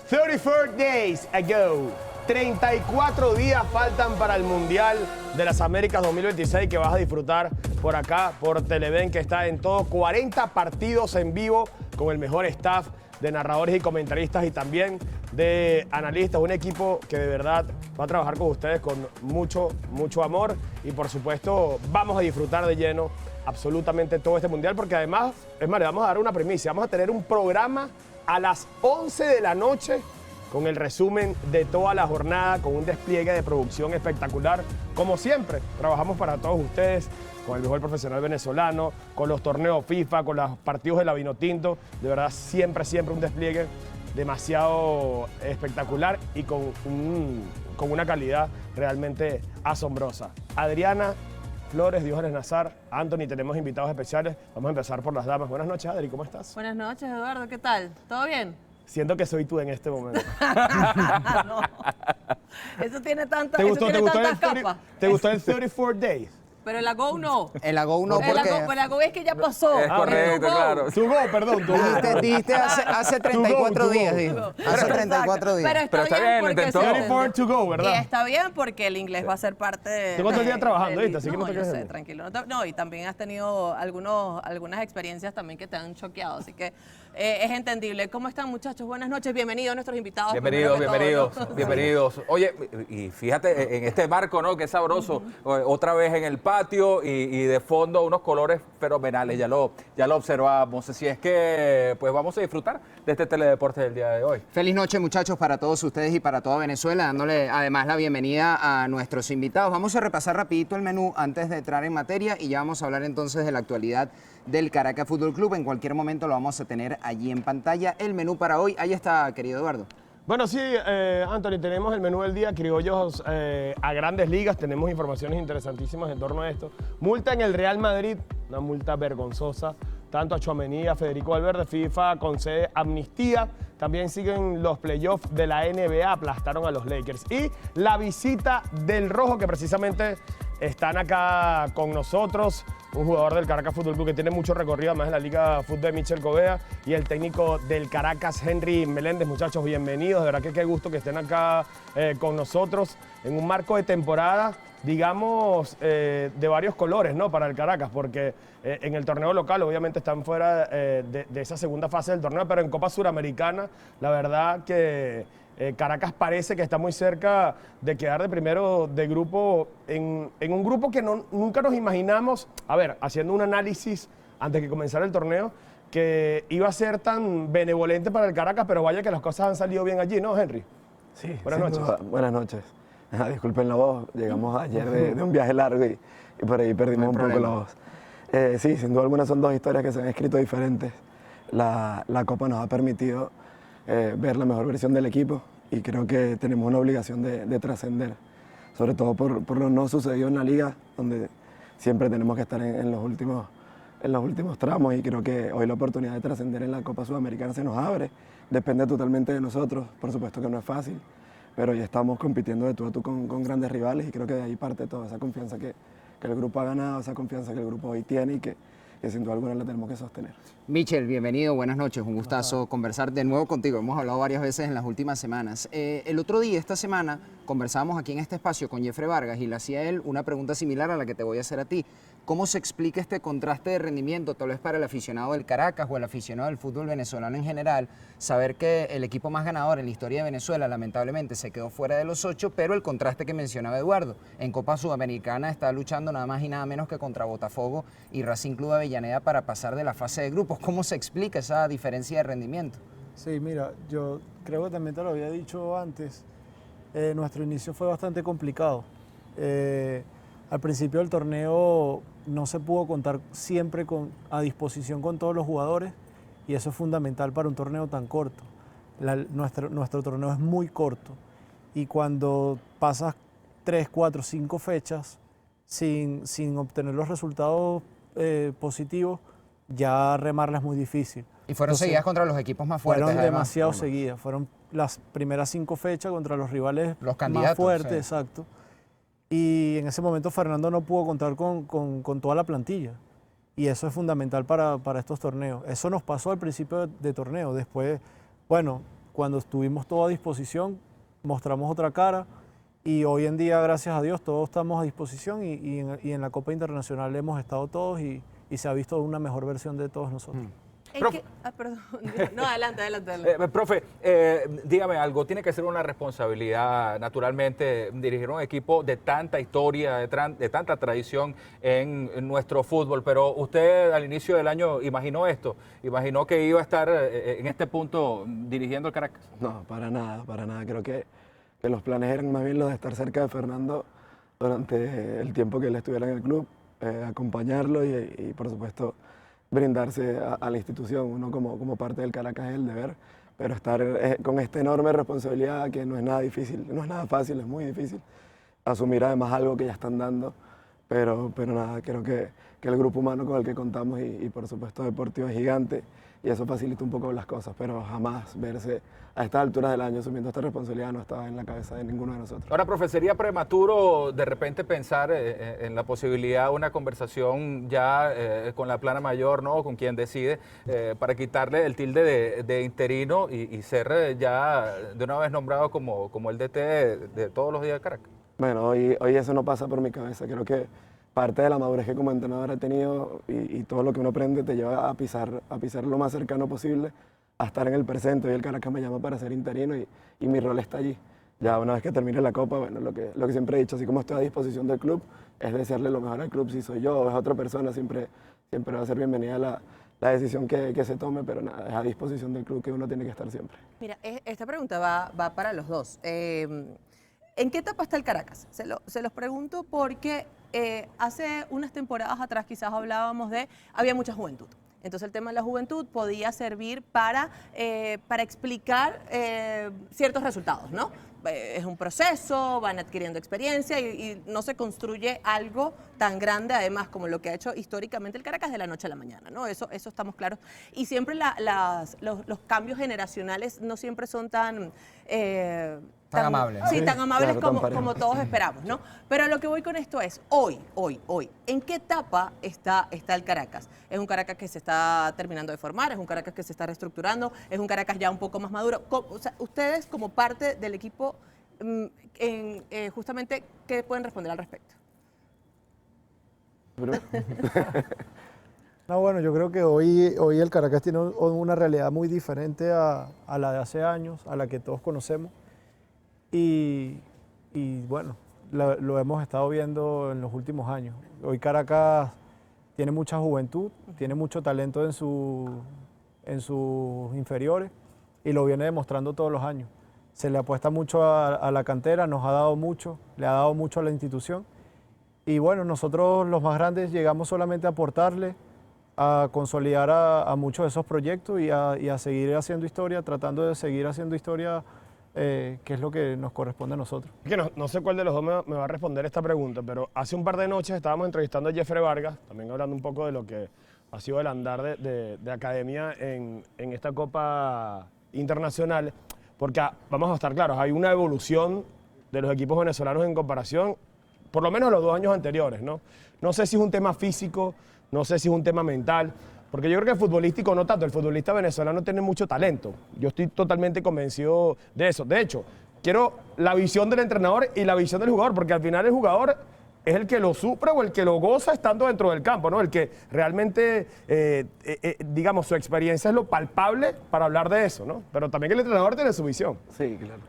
34 days ago. 34 días faltan para el Mundial de las Américas 2026 que vas a disfrutar por acá, por Televen, que está en todo. 40 partidos en vivo con el mejor staff de narradores y comentaristas y también de analistas. Un equipo que de verdad va a trabajar con ustedes con mucho, mucho amor. Y por supuesto vamos a disfrutar de lleno absolutamente todo este Mundial, porque además, es más, le vamos a dar una primicia. Vamos a tener un programa a las 11 de la noche con el resumen de toda la jornada, con un despliegue de producción espectacular. Como siempre, trabajamos para todos ustedes, con el mejor profesional venezolano, con los torneos FIFA, con los partidos de la Vinotinto. De verdad, siempre un despliegue demasiado espectacular y con una calidad realmente asombrosa. Adriana Flores, Diógenes Nazar, Anthony, tenemos invitados especiales. Vamos a empezar por las damas. Buenas noches, Adri, ¿cómo estás? Buenas noches, Eduardo, ¿qué tal? ¿Todo bien? Siento que soy tú en este momento. No. Eso tiene tantas capas. ¿Te gustó el 34 Days? Pero el Ago no. El Ago no, porque... El Ago es que ya pasó. Es correcto, claro. Tu go, perdón. Tu go. Dijiste hace 34 días, dijo. Hace 34 días. Pero está bien lo porque intentó. 34 to go, ¿verdad? Y está bien porque el inglés va a ser parte de... Tengo todo el día trabajando, ¿viste? Así que no te yo quejes de sé, mí. tranquilo. No, y también has tenido algunas experiencias también que te han choqueado, así que es entendible. ¿Cómo están, muchachos? Buenas noches, bienvenidos a nuestros invitados. Bienvenidos. Oye, y fíjate en este marco, ¿no? Qué sabroso. Otra vez en el patio y de fondo unos colores fenomenales, ya lo observamos. Así es que pues vamos a disfrutar de este teledeporte del día de hoy. Feliz noche, muchachos, para todos ustedes y para toda Venezuela, dándole además la bienvenida a nuestros invitados. Vamos a repasar rapidito el menú antes de entrar en materia y ya vamos a hablar entonces de la actualidad del Caracas Fútbol Club. En cualquier momento lo vamos a tener allí en pantalla. El menú para hoy, ahí está, querido Eduardo. Bueno, sí, Anthony, tenemos el menú del día, criollos a grandes ligas, tenemos informaciones interesantísimas en torno a esto. Multa en el Real Madrid, una multa vergonzosa, tanto a Tchouaméni y a Federico Valverde. FIFA concede amnistía, también siguen los playoffs de la NBA, aplastaron a los Lakers. Y la visita del Rojo, que precisamente están acá con nosotros, un jugador del Caracas Fútbol Club que tiene mucho recorrido, además en la Liga Fútbol, Michel Covea, y el técnico del Caracas, Henry Meléndez. Muchachos, bienvenidos, de verdad que qué gusto que estén acá con nosotros en un marco de temporada, digamos, de varios colores, ¿no? Para el Caracas, porque en el torneo local obviamente están fuera de esa segunda fase del torneo, pero en Copa Suramericana, la verdad que Caracas parece que está muy cerca de quedar de primero de grupo en un grupo que nunca nos imaginamos, a ver, haciendo un análisis antes de que comenzara el torneo, que iba a ser tan benevolente para el Caracas, pero vaya que las cosas han salido bien allí, ¿no, Henry? Sí, buenas noches. Buenas noches. Disculpen la voz, llegamos ayer de un viaje largo y por ahí perdimos un poco la voz. Sí, sin duda alguna son dos historias que se han escrito diferentes. La Copa nos ha permitido ver la mejor versión del equipo y creo que tenemos una obligación de trascender, sobre todo por lo no sucedido en la liga, donde siempre tenemos que estar en los últimos tramos, y creo que hoy la oportunidad de trascender en la Copa Sudamericana se nos abre, depende totalmente de nosotros, por supuesto que no es fácil, pero ya estamos compitiendo de tú a tú con grandes rivales y creo que de ahí parte toda esa confianza que el grupo ha ganado, esa confianza que el grupo hoy tiene y que sin duda alguna la tenemos que sostener. Michel, bienvenido, buenas noches, un gustazo conversar de nuevo contigo. Hemos hablado varias veces en las últimas semanas. El otro día, esta semana, conversábamos aquí en este espacio con Jeffrey Vargas y le hacía a él una pregunta similar a la que te voy a hacer a ti. ¿Cómo se explica este contraste de rendimiento, tal vez para el aficionado del Caracas o el aficionado del fútbol venezolano en general, saber que el equipo más ganador en la historia de Venezuela lamentablemente se quedó fuera de los 8, pero el contraste que mencionaba Eduardo, en Copa Sudamericana está luchando nada más y nada menos que contra Botafogo y Racing Club de Avellaneda para pasar de la fase de grupos? ¿Cómo se explica esa diferencia de rendimiento? Sí, mira, yo creo que también te lo había dicho antes, nuestro inicio fue bastante complicado. Al principio del torneo no se pudo contar siempre a disposición con todos los jugadores y eso es fundamental para un torneo tan corto. Nuestro torneo es muy corto y cuando pasas 3, 4, 5 fechas sin obtener los resultados positivos, ya remarla es muy difícil. Y fueron seguidas contra los equipos más fuertes. Fueron además. demasiado seguidas, fueron las primeras 5 fechas contra los rivales Los candidatos, más fuertes, sí. exacto. Y en ese momento Fernando no pudo contar con toda la plantilla. Y eso es fundamental para estos torneos. Eso nos pasó al principio de torneo. Después, bueno, cuando estuvimos todos a disposición, mostramos otra cara y hoy en día, gracias a Dios, todos estamos a disposición y en la Copa Internacional hemos estado todos y se ha visto una mejor versión de todos nosotros. Perdón. No, adelante. Profe, dígame algo, tiene que ser una responsabilidad, naturalmente, dirigir un equipo de tanta historia, de tanta tradición en nuestro fútbol, pero usted al inicio del año imaginó esto, imaginó que iba a estar en este punto dirigiendo el Caracas. No, para nada, para nada. Creo que los planes eran más bien los de estar cerca de Fernando durante el tiempo que él estuviera en el club, acompañarlo y por supuesto brindarse a la institución. Uno como parte del Caracas es el deber, pero estar con esta enorme responsabilidad que no es nada difícil, no es nada fácil, es muy difícil. Asumir además algo que ya están dando, pero nada, creo que el grupo humano con el que contamos y por supuesto Deportivo es gigante y eso facilita un poco las cosas, pero jamás verse a estas alturas del año asumiendo esta responsabilidad no estaba en la cabeza de ninguno de nosotros. Ahora, profe, ¿sería prematuro de repente pensar en la posibilidad de una conversación ya con la plana mayor, ¿no? Con quien decide, para quitarle el tilde de interino y ser ya de una vez nombrado como el DT de todos los días de Caracas? Bueno, hoy eso no pasa por mi cabeza. Creo que parte de la madurez que como entrenador he tenido y todo lo que uno aprende te lleva a pisar lo más cercano posible, a estar en el presente. Hoy el Caracas me llama para ser interino y mi rol está allí. Ya una vez que termine la Copa, bueno, lo que siempre he dicho, así como estoy a disposición del club, es desearle lo mejor al club. Si soy yo o es otra persona, siempre va a ser bienvenida la decisión que se tome, pero nada, es a disposición del club que uno tiene que estar siempre. Mira, esta pregunta va para los dos. ¿En qué etapa está el Caracas? Se los pregunto porque hace unas temporadas atrás quizás hablábamos había mucha juventud. Entonces el tema de la juventud podía servir para explicar ciertos resultados, ¿no? Es un proceso, van adquiriendo experiencia y no se construye algo tan grande, además, como lo que ha hecho históricamente el Caracas de la noche a la mañana, ¿no? Eso estamos claros. Y siempre los cambios generacionales no siempre son tan amables, ¿no? Sí, tan amables Claro, como todos esperamos, ¿no? Pero a lo que voy con esto es, hoy, ¿en qué etapa está el Caracas? ¿Es un Caracas que se está terminando de formar? ¿Es un Caracas que se está reestructurando? ¿Es un Caracas ya un poco más maduro? O sea, ustedes como parte del equipo, justamente, ¿qué pueden responder al respecto? No, bueno, yo creo que hoy el Caracas tiene una realidad muy diferente a la de hace años, a la que todos conocemos. Y bueno, lo hemos estado viendo en los últimos años. Hoy Caracas tiene mucha juventud, tiene mucho talento en sus inferiores y lo viene demostrando todos los años. Se le apuesta mucho a la cantera, nos ha dado mucho, le ha dado mucho a la institución. Y bueno, nosotros los más grandes llegamos solamente a aportarle, a consolidar a muchos de esos proyectos y a seguir haciendo historia, tratando de seguir haciendo historia, que es lo que nos corresponde a nosotros. Es que no sé cuál de los dos me va a responder esta pregunta, pero hace un par de noches estábamos entrevistando a Jeffrey Vargas, también hablando un poco de lo que ha sido el andar de academia en esta Copa Internacional, porque vamos a estar claros, hay una evolución de los equipos venezolanos en comparación, por lo menos a los 2 años anteriores, ¿no? No sé si es un tema físico, no sé si es un tema mental, porque yo creo que el futbolístico no tanto, el futbolista venezolano tiene mucho talento. Yo estoy totalmente convencido de eso. De hecho, quiero la visión del entrenador y la visión del jugador, porque al final el jugador es el que lo sufre o el que lo goza estando dentro del campo, ¿no? El que realmente, digamos, su experiencia es lo palpable para hablar de eso, ¿no? Pero también el entrenador tiene su visión. Sí, claro.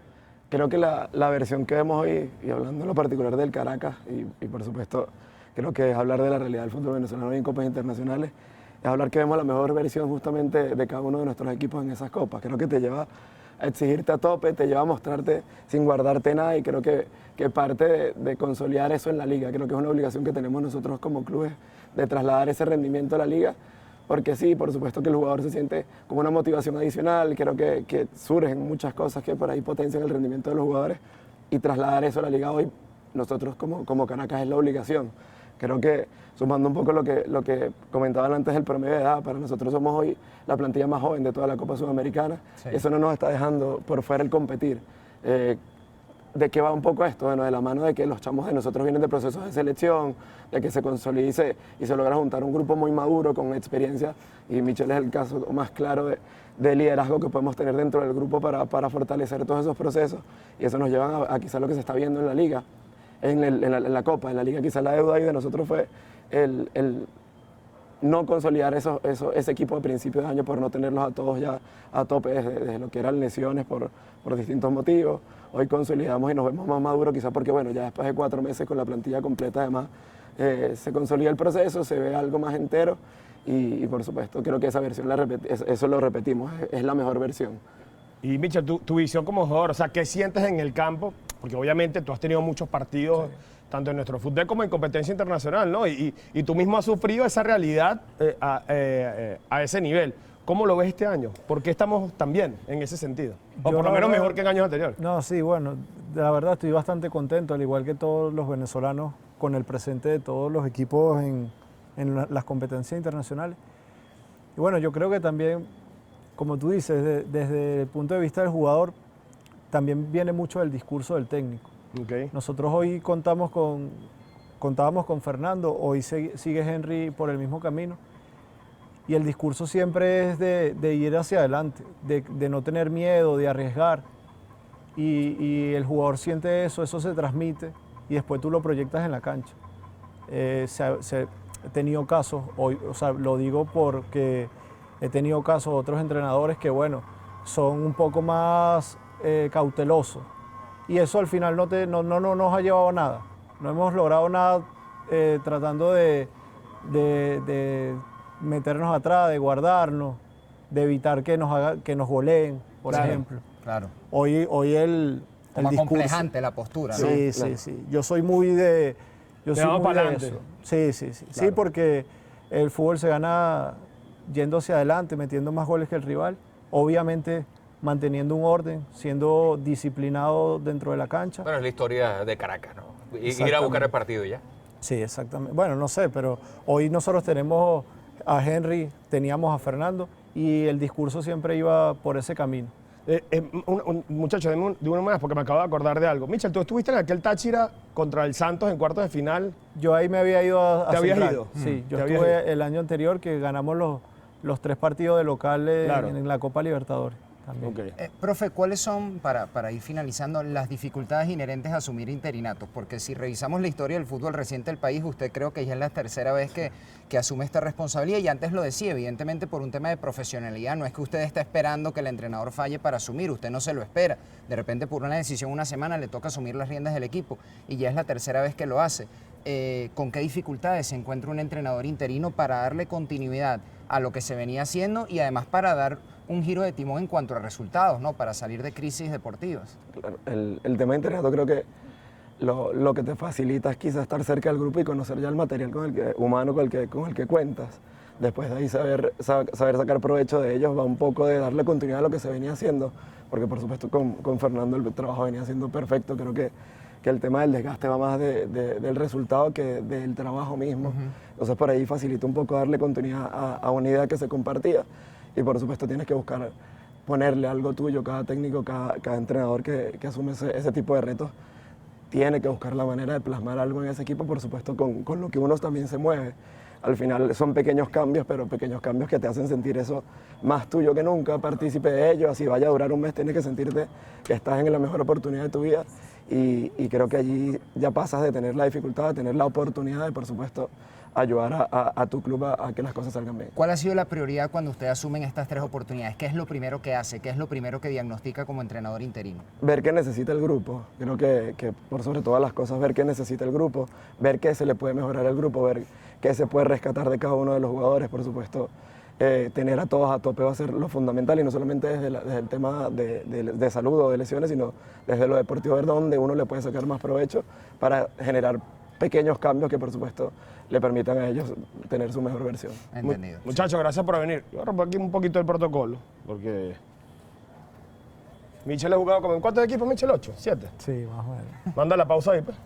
Creo que la versión que vemos hoy, y hablando en lo particular del Caracas, y por supuesto creo que es hablar de la realidad del fútbol venezolano en copas internacionales, es hablar que vemos la mejor versión justamente de cada uno de nuestros equipos en esas copas. Creo que te lleva a exigirte a tope, te lleva a mostrarte sin guardarte nada y creo que parte de consolidar eso en la liga. Creo que es una obligación que tenemos nosotros como clubes de trasladar ese rendimiento a la liga, porque sí, por supuesto que el jugador se siente como una motivación adicional, creo que surgen muchas cosas que por ahí potencian el rendimiento de los jugadores y trasladar eso a la liga hoy, nosotros como Caracas es la obligación. Creo que sumando un poco lo que comentaban antes del promedio de edad, para nosotros somos hoy la plantilla más joven de toda la Copa Sudamericana. Sí. Eso no nos está dejando por fuera el competir. ¿de qué va un poco esto? Bueno, de la mano de que los chamos de nosotros vienen de procesos de selección, de que se consolide y se logra juntar un grupo muy maduro, con experiencia, y Michel es el caso más claro de liderazgo que podemos tener dentro del grupo para fortalecer todos esos procesos, y eso nos lleva a quizás lo que se está viendo en la liga, en la Copa. En la liga quizás la deuda ahí de nosotros fue el no consolidar ese equipo de principio de año por no tenerlos a todos ya a tope desde lo que eran lesiones por distintos motivos. Hoy consolidamos y nos vemos más maduros, quizás porque bueno, ya después de 4 meses con la plantilla completa además se consolida el proceso, se ve algo más entero y por supuesto creo que esa versión eso lo repetimos, es la mejor versión. Y Michel, tu visión como jugador, o sea, ¿qué sientes en el campo? Porque obviamente tú has tenido muchos partidos, tanto en nuestro fútbol como en competencia internacional, ¿no? Y tú mismo has sufrido esa realidad a ese nivel. ¿Cómo lo ves este año? ¿Por qué estamos tan bien en ese sentido? O por lo menos mejor que en años anteriores. No, sí, bueno, la verdad estoy bastante contento, al igual que todos los venezolanos, con el presente de todos los equipos en las competencias internacionales. Y bueno, yo creo que también, como tú dices, desde el punto de vista del jugador, también viene mucho del discurso del técnico. Okay. Nosotros hoy contábamos con Fernando, hoy sigue Henry por el mismo camino. Y el discurso siempre es de ir hacia adelante, de no tener miedo, de arriesgar. Y el jugador siente eso se transmite y después tú lo proyectas en la cancha. He tenido casos, hoy, o sea, lo digo porque he tenido casos de otros entrenadores que, bueno, son un poco más cautelosos. Y eso al final no nos ha llevado a nada. No hemos logrado nada tratando de meternos atrás, de guardarnos, de evitar que nos goleen, por ejemplo. Claro. Hoy el Como discurso. acomplejante la postura, ¿no? Sí, Claro. sí. Yo soy muy de. Yo Te soy vamos muy de pa'lante. eso. Sí. Sí, Claro. porque el fútbol se gana yendo hacia adelante, metiendo más goles que el rival. Obviamente manteniendo un orden, siendo disciplinado dentro de la cancha. Bueno, es la historia de Caracas, ¿no? Ir a Exactamente. buscar el partido y ya. Sí, exactamente. Bueno, no sé, pero hoy nosotros tenemos a Henry, teníamos a Fernando y el discurso siempre iba por ese camino. Muchacho, de una más, porque me acabo de acordar de algo. Michel, tú estuviste en aquel Táchira contra el Santos en cuartos de final. Yo ahí me había ido a ¿Te habías Central. ido? Sí, yo ¿Te habías estuve ido? el año anterior que ganamos los 3 partidos de locales Claro. en la Copa Libertadores. También. Ok. Profe, ¿cuáles son, para ir finalizando, las dificultades inherentes a asumir interinatos? Porque si revisamos la historia del fútbol reciente del país, usted creo que ya es la tercera vez que asume esta responsabilidad y antes lo decía, evidentemente por un tema de profesionalidad, no es que usted esté esperando que el entrenador falle para asumir, usted no se lo espera. De repente por una decisión una semana le toca asumir las riendas del equipo y ya es la tercera vez que lo hace. ¿Con qué dificultades se encuentra un entrenador interino para darle continuidad a lo que se venía haciendo y además para dar un giro de timón en cuanto a resultados, ¿no? Para salir de crisis deportivas? Claro, el tema de internato creo que lo que te facilita es quizás estar cerca del grupo y conocer ya el material humano con el que cuentas. Después de ahí saber sacar provecho de ellos va un poco de darle continuidad a lo que se venía haciendo, porque por supuesto con Fernando el trabajo venía siendo perfecto. Creo que el tema del desgaste va más del resultado que del trabajo mismo. Entonces por ahí facilita un poco darle continuidad a una idea que se compartía. Y por supuesto tienes que buscar ponerle algo tuyo, cada técnico, cada entrenador que asume ese tipo de retos, tiene que buscar la manera de plasmar algo en ese equipo, por supuesto con lo que uno también se mueve. Al final son pequeños cambios, pero pequeños cambios que te hacen sentir eso más tuyo que nunca, partícipe de ello. Así vaya a durar un mes, tienes que sentirte que estás en la mejor oportunidad de tu vida. Y creo que allí ya pasas de tener la dificultad, de tener la oportunidad de, por supuesto, ayudar a tu club a que las cosas salgan bien. ¿Cuál ha sido la prioridad cuando usted asume estas 3 oportunidades? ¿Qué es lo primero que hace? ¿Qué es lo primero que diagnostica como entrenador interino? Ver qué necesita el grupo. Creo que por sobre todas las cosas, ver qué necesita el grupo, ver qué se le puede mejorar al grupo, ver qué se puede rescatar de cada uno de los jugadores, por supuesto. Tener a todos a tope va a ser lo fundamental y no solamente desde el tema de salud o de lesiones, sino desde lo deportivo, ver dónde uno le puede sacar más provecho para generar pequeños cambios que por supuesto le permitan a ellos tener su mejor versión. Entendido. Muchachos, gracias por venir. Yo voy a romper aquí un poquito el protocolo, porque Michel ha jugado como en ¿cuántos equipos, Michel? 8, 7. Sí, más o menos. Manda la pausa ahí, pues.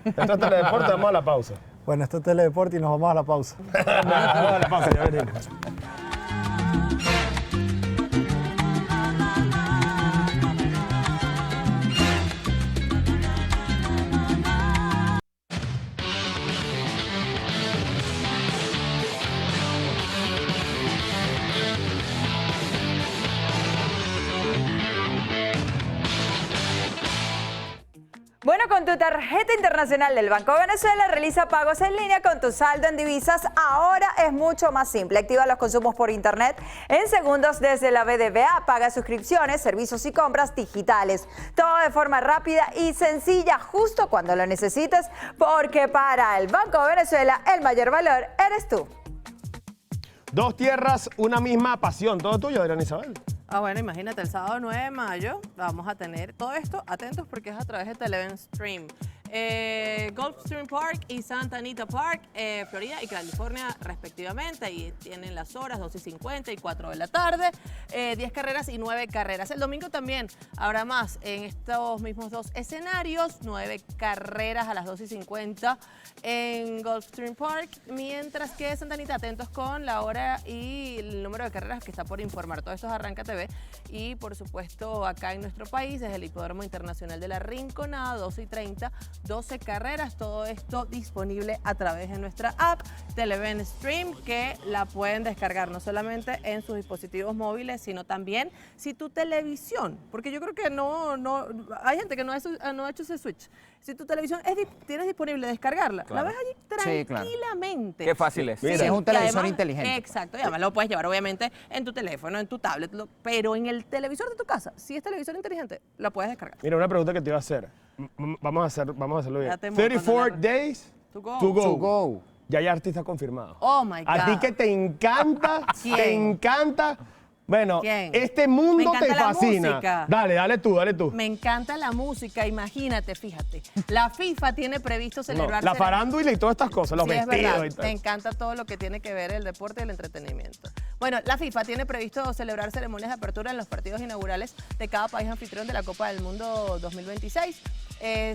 Esto es Teledeporte, vamos a la pausa. Bueno, esto es Teledeporte y nos vamos a la pausa. Vamos a la pausa, ya venimos. Bueno, con tu tarjeta internacional del Banco de Venezuela, realiza pagos en línea con tu saldo en divisas. Ahora es mucho más simple. Activa los consumos por internet en segundos desde la BBVA. Paga suscripciones, servicios y compras digitales. Todo de forma rápida y sencilla, justo cuando lo necesites, porque para el Banco de Venezuela el mayor valor eres tú. Dos tierras, una misma pasión. Todo tuyo, Adriana Isabel. Bueno, imagínate, el sábado 9 de mayo vamos a tener todo esto, atentos porque es a través de Televen Stream. Gulfstream Park y Santa Anita Park, Florida y California respectivamente. Ahí tienen las horas 2:50 y 4 de la tarde, 10 carreras y 9 carreras. El domingo también habrá más en estos mismos dos escenarios, 9 carreras a las 2:50 en Gulfstream Park, mientras que Santa Anita, atentos con la hora y el número de carreras que está por informar. Todo esto es Arranca TV y por supuesto acá en nuestro país desde el Hipódromo Internacional de la Rinconada, 2:30, 12 carreras, todo esto disponible a través de nuestra app Televen Stream, que la pueden descargar no solamente en sus dispositivos móviles, sino también si tu televisión, porque yo creo que hay gente que no ha hecho ese switch. Si tu televisión tienes disponible descargarla, la ves allí tranquilamente. Qué fácil es. Sí, es un televisor además, inteligente. Exacto, y además lo puedes llevar obviamente en tu teléfono, en tu tablet, pero en el televisor de tu casa, si es televisor inteligente, la puedes descargar. Mira, una pregunta que te iba a hacer. Vamos a hacerlo bien. Ya te monto, 34 Nala. days To go. to go. To go. Ya hay artista confirmado. Oh my God. A ti que te encanta, ¿Quién? te encanta. Bueno, ¿Quién? este mundo Me te encanta la fascina. música. Dale tú. Me encanta la música, imagínate, fíjate. La FIFA tiene previsto No, celebrar... la farándula y todas estas cosas, los Sí, es vestidos verdad. y tal. Me encanta todo lo que tiene que ver el deporte y el entretenimiento. Bueno, la FIFA tiene previsto celebrar ceremonias de apertura en los partidos inaugurales de cada país anfitrión de la Copa del Mundo 2026.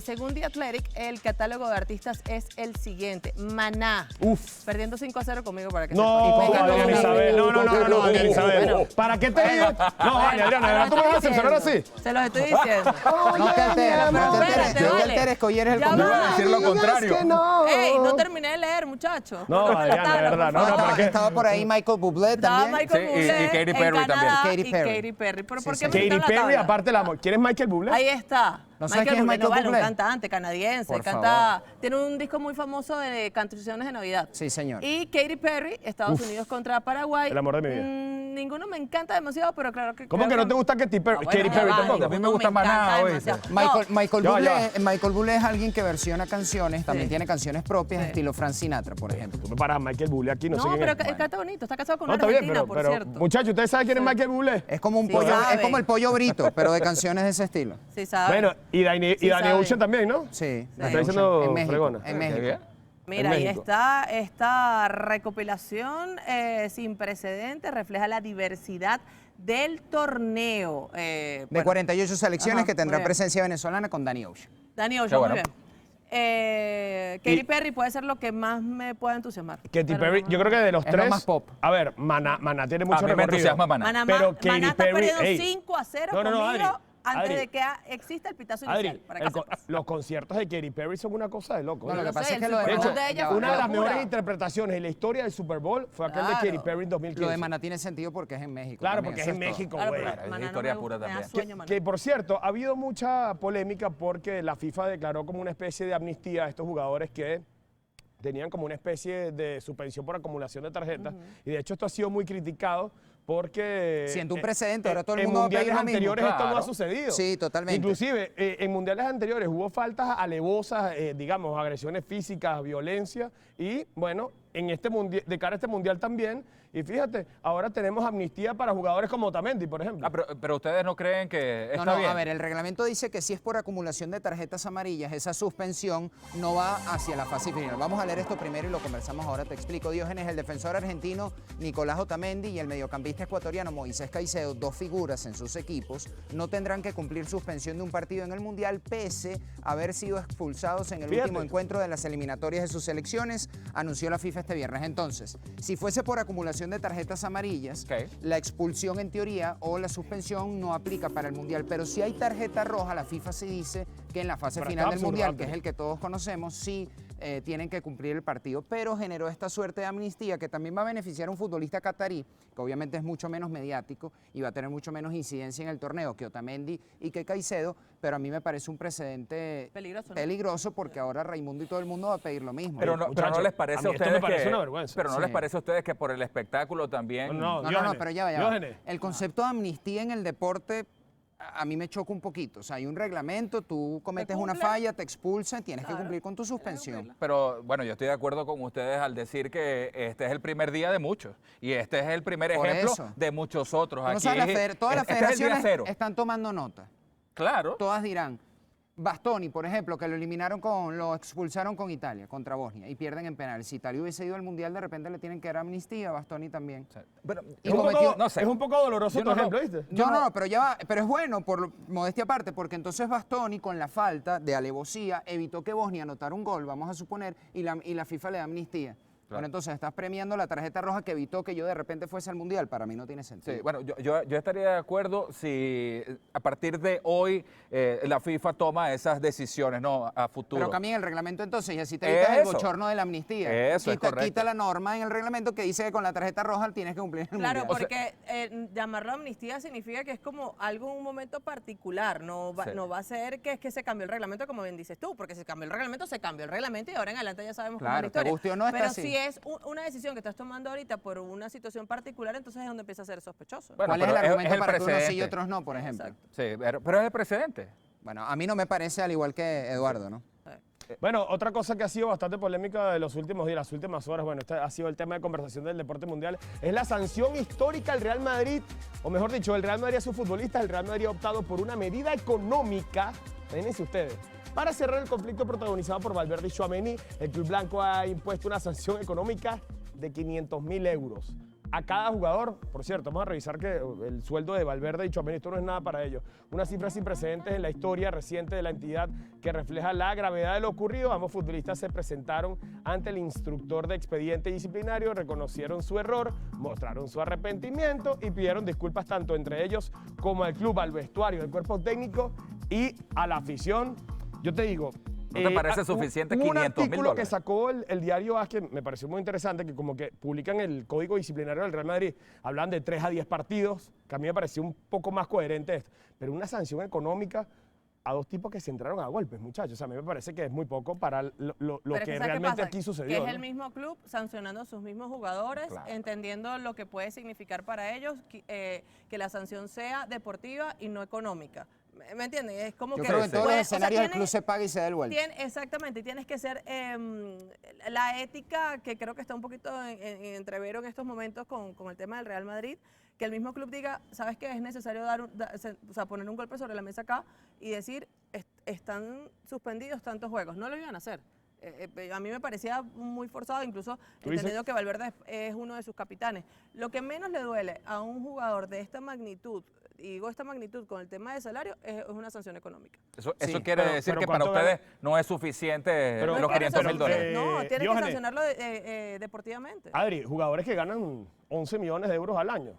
Según The Athletic, el catálogo de artistas es el siguiente. Maná. Uf. Perdiendo 5-0 conmigo para que No, sepas. Adriana Isabel. No, Adriana Isabel. Bueno. ¿Para qué te digo? No, vale, Adriana, ¿de verdad tú me vas a censurar así? Se los estoy diciendo. No te alteres, Pero no te espérate, alteres, no te vale. alteres, que hoy eres el Ya compañero. va. a decir lo contrario. Ey, no terminé de leer, muchachos. No, Adriana, de verdad, no, ¿para qué? Estaba por ahí Michael Bublé Estaba también. Michael Sí, y Bublé Katy en Perry también. Canadá Katy y Perry. Katy Perry. ¿Pero Sí, por qué señor. me Katy quitan la Perry, tabla? aparte el amor. ¿Quién es Michael Bublé? Ahí está. ¿No sabes quién es Michael vale, Bublé? un cantante canadiense, Por canta, tiene un disco muy famoso de canciones de Navidad. Sí, señor. Y Katy Perry, Estados Unidos contra Paraguay. el amor de mi vida. Ninguno me encanta demasiado, pero claro que... ¿Cómo creo que no te gusta Katy Perry? Ah, bueno, Katy ya Perry va, tampoco. A mí me ninguno gusta más encanta nada, demasiado. Michael Ya va, ya Bublé, Michael Bublé es alguien que versiona canciones, también tiene canciones propias, estilo Frank Sinatra, por ejemplo. Tú me paras a Michael Bublé aquí, no, sé No, quién pero es. él canta bonito, está casado con No, una está bien, argentina, pero por cierto. muchachos, ¿ustedes saben quién es Michael Bublé? Es como un Sí, pollo, sabe. es como el pollo brito, pero de canciones de ese estilo. Sí, sabe. Bueno, y Danny Sí sabe. Ocean también, ¿no? Sí. Me está diciendo en México. fregona. En Qué México. bien. Mira, en ahí México. está esta recopilación sin precedentes, refleja la diversidad del torneo. De Bueno, 48 selecciones Ajá, que tendrá muy bien. presencia venezolana con Danny Ocean. Dani Qué Ocean, bueno. muy bien. Katy Perry puede ser lo que más me pueda entusiasmar. Katy Pero Perry, no, yo creo que de los Es lo tres. más pop. A ver, Maná tiene mucho A mí me recorrido. entusiasma Maná. Maná, Pero Katy Maná está Perry, perdiendo ey. 5-0 No, conmigo Adri, antes Adri. de que exista el pitazo inicial. Adri, para que sepas. los conciertos de Katy Perry son una cosa de loco. No, ¿eh? lo que Yo pasa sé, es que el lo de De Super hecho, Bowl de ella ya fue va. una de las locura. mejores interpretaciones en la historia del Super Bowl fue aquel de Claro. Katy Perry en 2015. Lo de Maná tiene sentido porque es en México. Claro, también, porque es eso en todo. México, Claro, güey. pero Claro, es Maná historia no pura me da también. sueño, Maná. Que por cierto, ha habido mucha polémica porque la FIFA declaró como una especie de amnistía a estos jugadores que tenían como una especie de suspensión por acumulación de tarjetas. Y de hecho esto ha sido muy criticado porque... Siendo un precedente, ahora todo el mundo en va a pedir mundiales lo mismo. anteriores esto no ha Claro. sucedido. Sí, totalmente. Inclusive, en mundiales anteriores hubo faltas alevosas, digamos, agresiones físicas, violencia, y bueno, en este mundial, de cara a este mundial también, y fíjate, ahora tenemos amnistía para jugadores como Otamendi, por ejemplo. Pero ustedes no creen que está No, bien. a ver, el reglamento dice que si es por acumulación de tarjetas amarillas, esa suspensión no va hacia la fase final. Vamos a leer esto primero y lo conversamos ahora, te explico. Diógenes, el defensor argentino Nicolás Otamendi y el mediocampista ecuatoriano Moisés Caicedo, dos figuras en sus equipos, no tendrán que cumplir suspensión de un partido en el Mundial pese a haber sido expulsados en el Fíjate. último encuentro de las eliminatorias de sus selecciones, anunció la FIFA este viernes. Entonces, si fuese por acumulación de tarjetas amarillas, Ok. la expulsión en teoría o la suspensión no aplica para el Mundial, pero si hay tarjeta roja, la FIFA sí dice que en la fase Pero final está del absurdo, Mundial, Anthony. que es el que todos conocemos, sí tienen que cumplir el partido, pero generó esta suerte de amnistía que también va a beneficiar a un futbolista catarí, que obviamente es mucho menos mediático y va a tener mucho menos incidencia en el torneo que Otamendi y que Caicedo, pero a mí me parece un precedente Peligroso, ¿no? porque ahora Raimundo y todo el mundo va a pedir lo mismo. Pero no les parece a mí esto ustedes me parece que, una vergüenza. pero no Sí. les parece a ustedes que por el espectáculo también. No, pero ya va. Diógenes. El concepto de amnistía en el deporte a mí me choca un poquito. O sea, hay un reglamento, tú cometes una cumple? falla, te expulsan, tienes que cumplir con tu suspensión. Pero bueno, yo estoy de acuerdo con ustedes al decir que este es el primer día de muchos y este es el primer Por ejemplo eso. de muchos otros. Tú no Aquí sabes, todas las este es el día federaciones cero. están tomando nota. Claro. Todas dirán. Bastoni, por ejemplo, que lo expulsaron con Italia, contra Bosnia, y pierden en penal. Si Italia hubiese ido al Mundial, de repente le tienen que dar amnistía, a Bastoni también. Pero, Y Es un, cometió- poco, no sé. es un poco doloroso Yo tu no- ejemplo, ¿viste? No, pero ya va, pero es bueno, modestia aparte, porque entonces Bastoni, con la falta de alevosía, evitó que Bosnia anotara un gol, vamos a suponer, y la FIFA le da amnistía. Bueno, entonces estás premiando la tarjeta roja que evitó que yo de repente fuese al Mundial. Para mí no tiene sentido. Sí, bueno, yo estaría de acuerdo si a partir de hoy la FIFA toma esas decisiones, ¿no? A futuro. Pero cambien el reglamento entonces y así te evitas el Eso. bochorno de la amnistía. Eso es correcto. Quita la norma en el reglamento que dice que con la tarjeta roja tienes que cumplir el Claro, Mundial. porque llamarlo amnistía significa que es como algo en un momento particular, no va, Sí. no va a ser que es que se cambió el reglamento como bien dices tú, porque si cambió el reglamento, se cambió el reglamento y ahora en adelante ya sabemos cómo es la Claro, te historia. guste o no, está Pero así. si es una decisión que estás tomando ahorita por una situación particular, entonces es donde empieza a ser sospechoso. Bueno, ¿Cuál es el pero argumento el para que unos sí y precedente. otros no, por ejemplo? Exacto. Sí, pero es el precedente. Bueno, a mí no me parece al igual que Eduardo, ¿no? Bueno, otra cosa que ha sido bastante polémica de los últimos días, las últimas horas, bueno, este ha sido el tema de conversación del deporte mundial, es la sanción histórica al Real Madrid, o mejor dicho, el Real Madrid a sus futbolistas. El Real Madrid ha optado por una medida económica, imagínense ustedes, para cerrar el conflicto protagonizado por Valverde y Tchouaméni. El club blanco ha impuesto una sanción económica de 500.000 euros a cada jugador. Por cierto, vamos a revisar que el sueldo de Valverde y Tchouaméni, esto no es nada para ellos. Una cifra sin precedentes en la historia reciente de la entidad que refleja la gravedad de lo ocurrido. Ambos futbolistas se presentaron ante el instructor de expediente disciplinario, reconocieron su error, mostraron su arrepentimiento y pidieron disculpas tanto entre ellos como al club, al vestuario, al cuerpo técnico y a la afición. Yo te digo, ¿No te parece suficiente hubo un 500.000 artículo que dólares? sacó el diario AS que me pareció muy interesante, que como que publican el código disciplinario del Real Madrid, hablan de 3 a 10 partidos, que a mí me pareció un poco más coherente esto, pero una sanción económica a dos tipos que se entraron a golpes, muchachos. O sea, a mí me parece que es muy poco para lo Pero que ¿sabes qué realmente pasa? aquí sucedió. Que es ¿no? el mismo club sancionando a sus mismos jugadores, Claro. entendiendo lo que puede significar para ellos que la sanción sea deportiva y no económica. ¿Me entiendes? Es como Yo que creo que en todos los puede- o sea, escenarios el tiene- club se paga y se da el vuelto. Exactamente, y tienes que ser la ética que creo que está un poquito en entrevero en estos momentos con el tema del Real Madrid, que el mismo club diga, sabes que es necesario poner un golpe sobre la mesa acá y decir, están suspendidos tantos juegos. No lo iban a hacer. A mí me parecía muy forzado, incluso ¿Tú dices? entendiendo que Valverde es uno de sus capitanes. Lo que menos le duele a un jugador de esta magnitud, y digo esta magnitud con el tema de salario, es una sanción económica. Eso Sí, quiere pero- decir pero que para ¿cuánto ustedes no es suficiente Pero- los No es que 500.000 no, dólares. No, tienes que Diógenes. sancionarlo deportivamente. Adri, jugadores que ganan 11 millones de euros al año.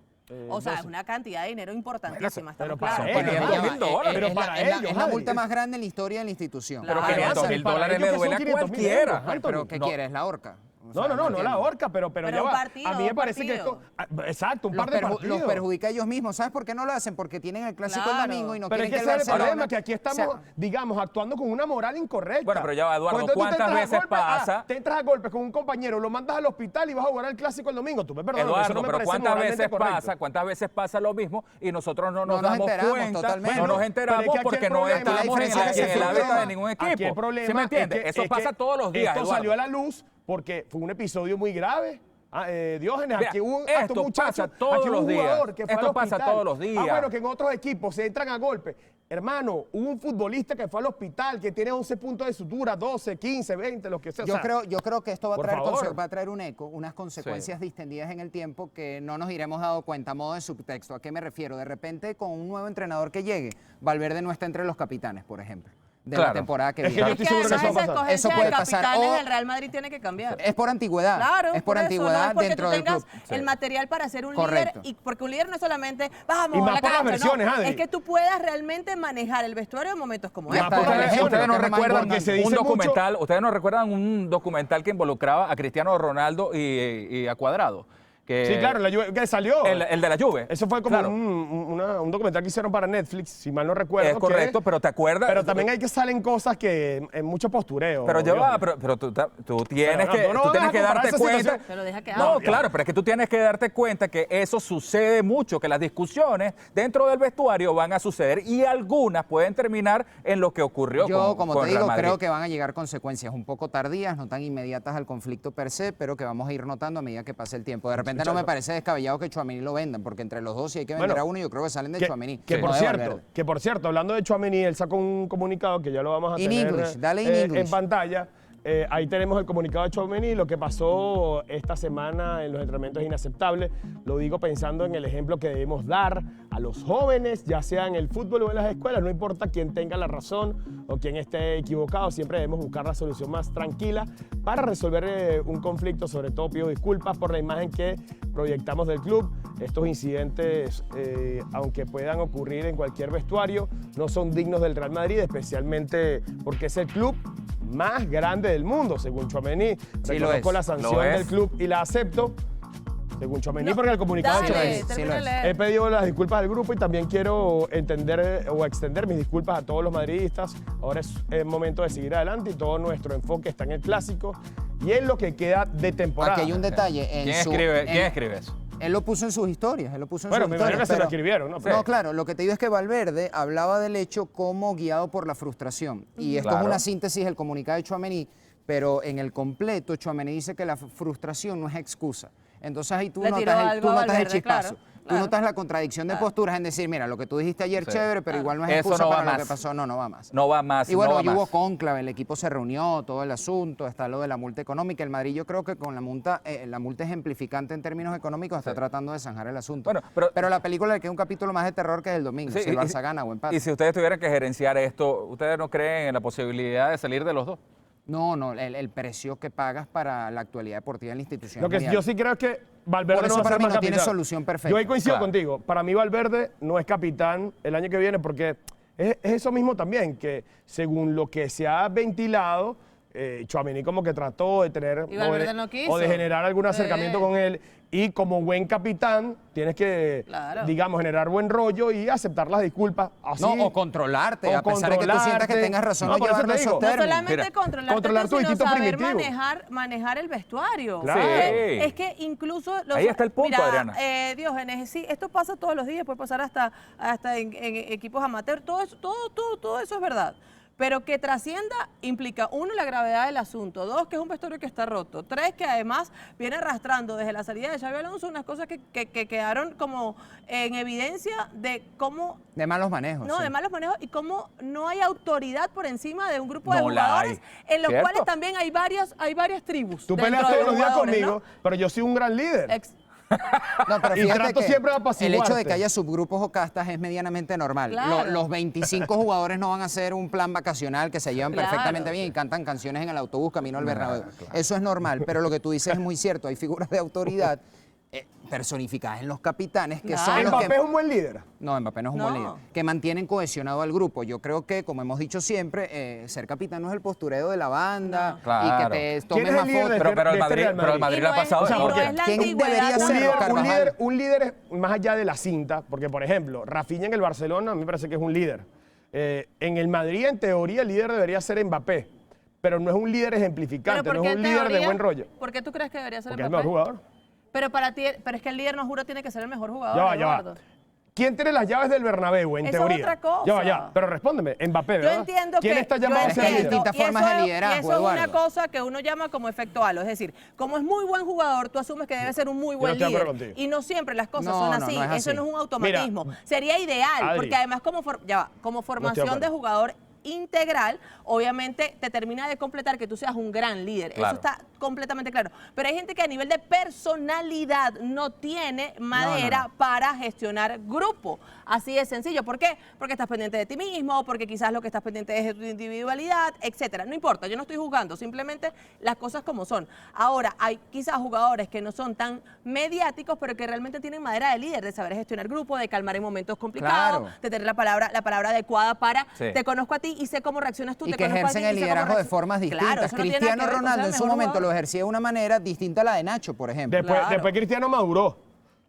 O sea, 12. es una cantidad de dinero importantísima, pero estamos para claros. ellos, Con ¿no? 500.000 dólares. Pero es para es ellos, es la Adri. multa más grande en la historia de la institución. Pero Claro, 500.000 para dólares ellos le que duele a son 500.000 cualquiera. euros, Anthony. Pero ¿qué No. quieres? ¿La horca? O sea, No, la entiendo. horca, pero Pero ya un va. partido, A mí me un parece que partido. esto. Exacto, un Los, par de los partidos. perjudica a ellos mismos. ¿Sabes por qué no lo hacen? Porque tienen el clásico el Claro. domingo y no Pero es quieren que que el ese es el Barcelona... problema, que aquí estamos, O sea, digamos, actuando con una moral incorrecta. Bueno, pero ya va, Eduardo, Porque tú te ¿cuántas entras a veces golpes, pasa? te entras a golpes con un compañero, lo mandas al hospital y vas a jugar el clásico el domingo. Tú me perdonas, eso Eduardo, no me pero parece ¿cuántas moralmente veces correcto. cuántas veces pasa lo mismo y nosotros no nos No nos damos enteramos cuenta, totalmente. no nos Pero enteramos es que aquí el porque no problema- estamos Aquí la diferencia es que en se el hábitat filtra. de ningún Aquí equipo. el problema ¿Sí me entiendes? es que- Eso es pasa que todos los días, Esto Eduardo. salió a la luz porque fue un episodio muy grave. Diógenes, Mira, aquí hubo un esto pasa todos aquí hubo un los días. jugador que fue Esto al pasa hospital. todos los días. Bueno, que en otros equipos se entran a golpe. Hermano, hubo un futbolista que fue al hospital, que tiene 11 puntos de sutura, 12, 15, 20, lo que sea. O Yo sea, creo que esto va a por traer, favor. va a traer un eco, unas consecuencias distendidas en el tiempo que no nos iremos dado cuenta. A modo de subtexto, ¿a qué me refiero? De repente, con un nuevo entrenador que llegue, Valverde no está entre los capitanes, por ejemplo. de Claro. la temporada que Es que viene. yo estoy seguro que además eso va a esa pasar. Eso escogencia puede de pasar. capitanes O- del Real Madrid tiene que cambiar. Es por antigüedad. Claro, es por eso, antigüedad no es porque dentro tú del tengas club. el material para ser un Correcto. líder, y porque un líder no es solamente vamos Y más a la por las cancha, versiones, no, Adri. es que tú puedas realmente manejar el vestuario en momentos como Ya estos. está, Ustedes ejemplo, Ustedes no que es lo más recuerdan importante. se dice un mucho- documental, ustedes no recuerdan un documental que involucraba a Cristiano Ronaldo y a Cuadrado. Sí, claro, la Juve, que salió. El de la Juve. Eso fue como Claro. un documental que hicieron para Netflix, si mal no recuerdo. Es correcto, que- pero ¿te acuerdas? Pero también hay que salen cosas que en mucho postureo. Pero ya Dios va, mío. pero tú tienes Pero que, no, tú no tienes vas a que comparar darte esa cuenta. situación. Pero deja que No, hable. claro, pero es que tú tienes que darte cuenta que eso sucede mucho, que las discusiones dentro del vestuario van a suceder y algunas pueden terminar en lo que ocurrió Yo, como con te Real digo, Madrid. creo que van a llegar consecuencias un poco tardías, no tan inmediatas al conflicto per se, pero que vamos a ir notando a medida que pase el tiempo. De repente no me parece descabellado que Tchouaméni lo vendan, porque entre los dos, si hay que vender Bueno, a uno, yo creo que salen de Tchouaméni. Que, no por de cierto, Valverde. que por cierto, hablando de Tchouaméni, él sacó un comunicado que ya lo vamos a In tener English, dale in English. en pantalla. Ahí tenemos el comunicado de Tchouaméni. Lo que pasó esta semana en los entrenamientos es inaceptable. Lo digo pensando en el ejemplo que debemos dar a los jóvenes, ya sea en el fútbol o en las escuelas. No importa quién tenga la razón o quién esté equivocado, siempre debemos buscar la solución más tranquila para resolver un conflicto. Sobre todo pido disculpas por la imagen que proyectamos del club. Estos incidentes, aunque puedan ocurrir en cualquier vestuario, no son dignos del Real Madrid, especialmente porque es el club más grande del mundo, según Tchouaméni. Sí, lo Reconozco es. la sanción Lo es. del club y la acepto, según Tchouaméni, No, porque el comunicado dale, ha hecho termina de Sí, leer. He pedido las disculpas al grupo y también quiero entender o extender mis disculpas a todos los madridistas. Ahora es el momento de seguir adelante y todo nuestro enfoque está en el clásico y en lo que queda de temporada. Aquí hay un detalle. ¿Quién escribe eso? Él lo puso en sus historias, él lo puso en Bueno, sus me imagino historias. que se lo pero- escribieron, ¿no? No, claro, lo que te digo es que Valverde hablaba del hecho como guiado por la frustración. Y esto es Claro. una síntesis del comunicado de Tchouaméni, pero en el completo Tchouaméni dice que la frustración no es excusa. Entonces ahí tú Le tiró notas el, algo tú a notas el Valverde, chispazo. claro, Tú claro. notas la contradicción de posturas en decir, mira, lo que tú dijiste ayer Sí. chévere, pero igual no es Eso excusa no va para lo más. que pasó. No, no va más. No va más. Y bueno, no va hoy hubo más. cónclave, el equipo se reunió, todo el asunto, está lo de la multa económica. El Madrid yo creo que con la multa ejemplificante en términos económicos está tratando de zanjar el asunto. Bueno, pero la película le queda un capítulo más de terror que es el domingo, Sí, si el y- Barça gana o empate. Y si ustedes tuvieran que gerenciar esto, ¿ustedes no creen en la posibilidad de salir de los dos? No, no, el precio que pagas para la actualidad deportiva en la institución. Lo que mundial. yo sí creo es que Valverde Por eso no va a para ser mí más no tiene capitán. solución perfecta. Yo ahí coincido Claro. contigo. Para mí Valverde no es capitán el año que viene porque es eso mismo también, que según lo que se ha ventilado, Tchouaméni como que trató de tener Y Valverde no quiso. o de generar algún acercamiento con él y como buen capitán tienes que, Claro. digamos, generar buen rollo y aceptar las disculpas. Así, No, o controlarte, o a pesar de que tú sientas que controlarte. tengas razón, No, no, por eso llevarlo te a esos digo. No términos. solamente Mira, controlarte controlar tú, tu sino instinto saber primitivo. manejar el vestuario. Claro. Es que incluso... Ahí está el punto, mira, Adriana. Diógenes, sí, esto pasa todos los días, puede pasar hasta en equipos amateur, todo eso es verdad. Pero que trascienda implica, uno, la gravedad del asunto, dos, que es un vestuario que está roto, tres, que además viene arrastrando desde la salida de Xabi Alonso unas cosas que quedaron como en evidencia de cómo... De malos manejos. No, sí. de malos manejos y cómo no hay autoridad por encima de un grupo de No la jugadores hay, en los ¿cierto? cuales también hay varias tribus. Tú dentro peleas de todos los días jugadores, conmigo, pero yo soy un gran líder. ¿no? No, pero Y fíjate trato que siempre de el hecho de apaciguarte. que haya subgrupos o castas es medianamente normal. Claro. Los 25 jugadores no van a hacer un plan vacacional que se llevan Claro. perfectamente bien y cantan canciones en el autobús camino al Bernabéu. Eso es normal, pero lo que tú dices es muy cierto. Hay figuras de autoridad personificadas en los capitanes que Claro. son los Mbappé que... es un buen líder. No, Mbappé no es un buen No. líder. Que mantienen cohesionado al grupo. Yo creo que, como hemos dicho siempre, ser capitán no es el postureo de la banda y Claro. que te ¿Quién tomes es el más líder fotos. de Pero el este Madrid, Real pero el Madrid Y le ha no es- pasado y de no todo. es la ¿Quién antigüedad debería de ser los Carvajal? Un líder es más allá de la cinta, porque por ejemplo, Rafinha en el Barcelona a mí me parece que es un líder. En el Madrid, en teoría, el líder debería ser Mbappé, pero no es un líder ejemplificante, Pero no ¿por es qué un en líder de teoría? buen rollo, ¿Por qué tú crees que debería ser porque es el Mbappé? mejor jugador. Pero para ti, pero es que el líder, no juro, tiene que ser el mejor jugador. Ya va, ya va. Eduardo. ¿Quién tiene las llaves del Bernabéu, en Eso es teoría? otra cosa. Ya va, ya. Pero respóndeme, Mbappé, Yo ¿verdad? entiendo ¿Quién que está yo llamado a ser entiendo, líder? distintas y formas de eso- liderazgo, Y eso es una Eduardo. cosa que uno llama como efecto halo. Es decir, como es muy buen jugador, tú asumes que debe ser un muy no buen estoy de líder. acuerdo contigo. Y no siempre las cosas No, son no, así. no es Eso así. no es un automatismo. Sería ideal, Adri. porque además como formación de acuerdo. jugador integral, obviamente te termina de completar que tú seas un gran líder. Claro. Eso está completamente claro. Pero hay gente que a nivel de personalidad no tiene madera para gestionar grupo. Así de sencillo. ¿Por qué? Porque estás pendiente de ti mismo, porque quizás lo que estás pendiente es de tu individualidad, etcétera. No importa, yo no estoy juzgando, simplemente las cosas como son. Ahora, hay quizás jugadores que no son tan mediáticos, pero que realmente tienen madera de líder, de saber gestionar grupo, de calmar en momentos complicados, Claro. de tener la palabra adecuada para Sí. te conozco a ti y sé cómo reaccionas tú, Y te que conozco a ti ejercen el y sé cómo liderazgo de reaccionas. formas Claro, distintas. eso no tiene nada Cristiano que ver con Ronaldo ser en el su mejor momento lo jugador. ejercía de una manera distinta a la de Nacho, por ejemplo. Después, Claro. después Cristiano maduró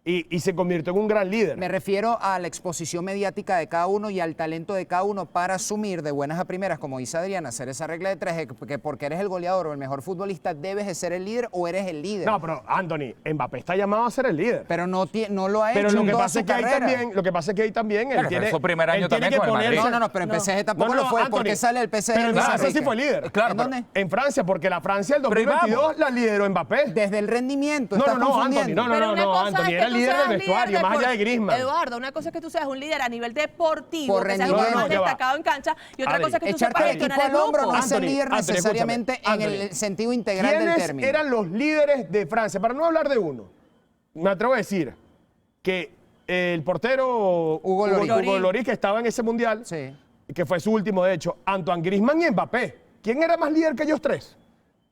y se convirtió en un gran líder. Me refiero a la exposición mediática de cada uno y al talento de cada uno para asumir de buenas a primeras, como dice Adriana, hacer esa regla de tres, que porque eres el goleador o el mejor futbolista debes de ser el líder o eres el líder. No, pero Anthony, Mbappé está llamado a ser el líder. Pero no lo ha Pero hecho lo en que toda pasa su es que ahí carrera. también, lo que pasa es que ahí también él Bueno, tiene, fue su primer año él tiene también que con el Madrid. ponerse. No, pero en PSG tampoco lo fue. ¿Por Anthony, qué sale el PSG Pero en Luis Francia sí Enrique? fue líder. Claro, ¿En pero- dónde? En Francia, porque la Francia del Pero ahí 2022 la lideró Mbappé. Desde el rendimiento. No, estás no, Anthony, confundiendo. no, Pero una cosa Anthony es que era tú líder seas del vestuario, más allá de Griezmann. Eduardo, una cosa es que tú seas un líder a nivel deportivo, Por que seas el rendimiento. más ya va. destacado en cancha, y otra Adri, cosa es que tú Echarte sepas el equipo gestionar el al hombro grupo. no es ser Anthony, líder Anthony, necesariamente escúchame, en el Anthony. sentido integral del ¿Quiénes término. eran los líderes de Francia? Para no hablar de uno, me atrevo a decir que el portero Hugo Lloris, que estaba en ese mundial, Sí. que fue su último, de hecho, Antoine Griezmann y Mbappé. ¿Quién era más líder que ellos tres?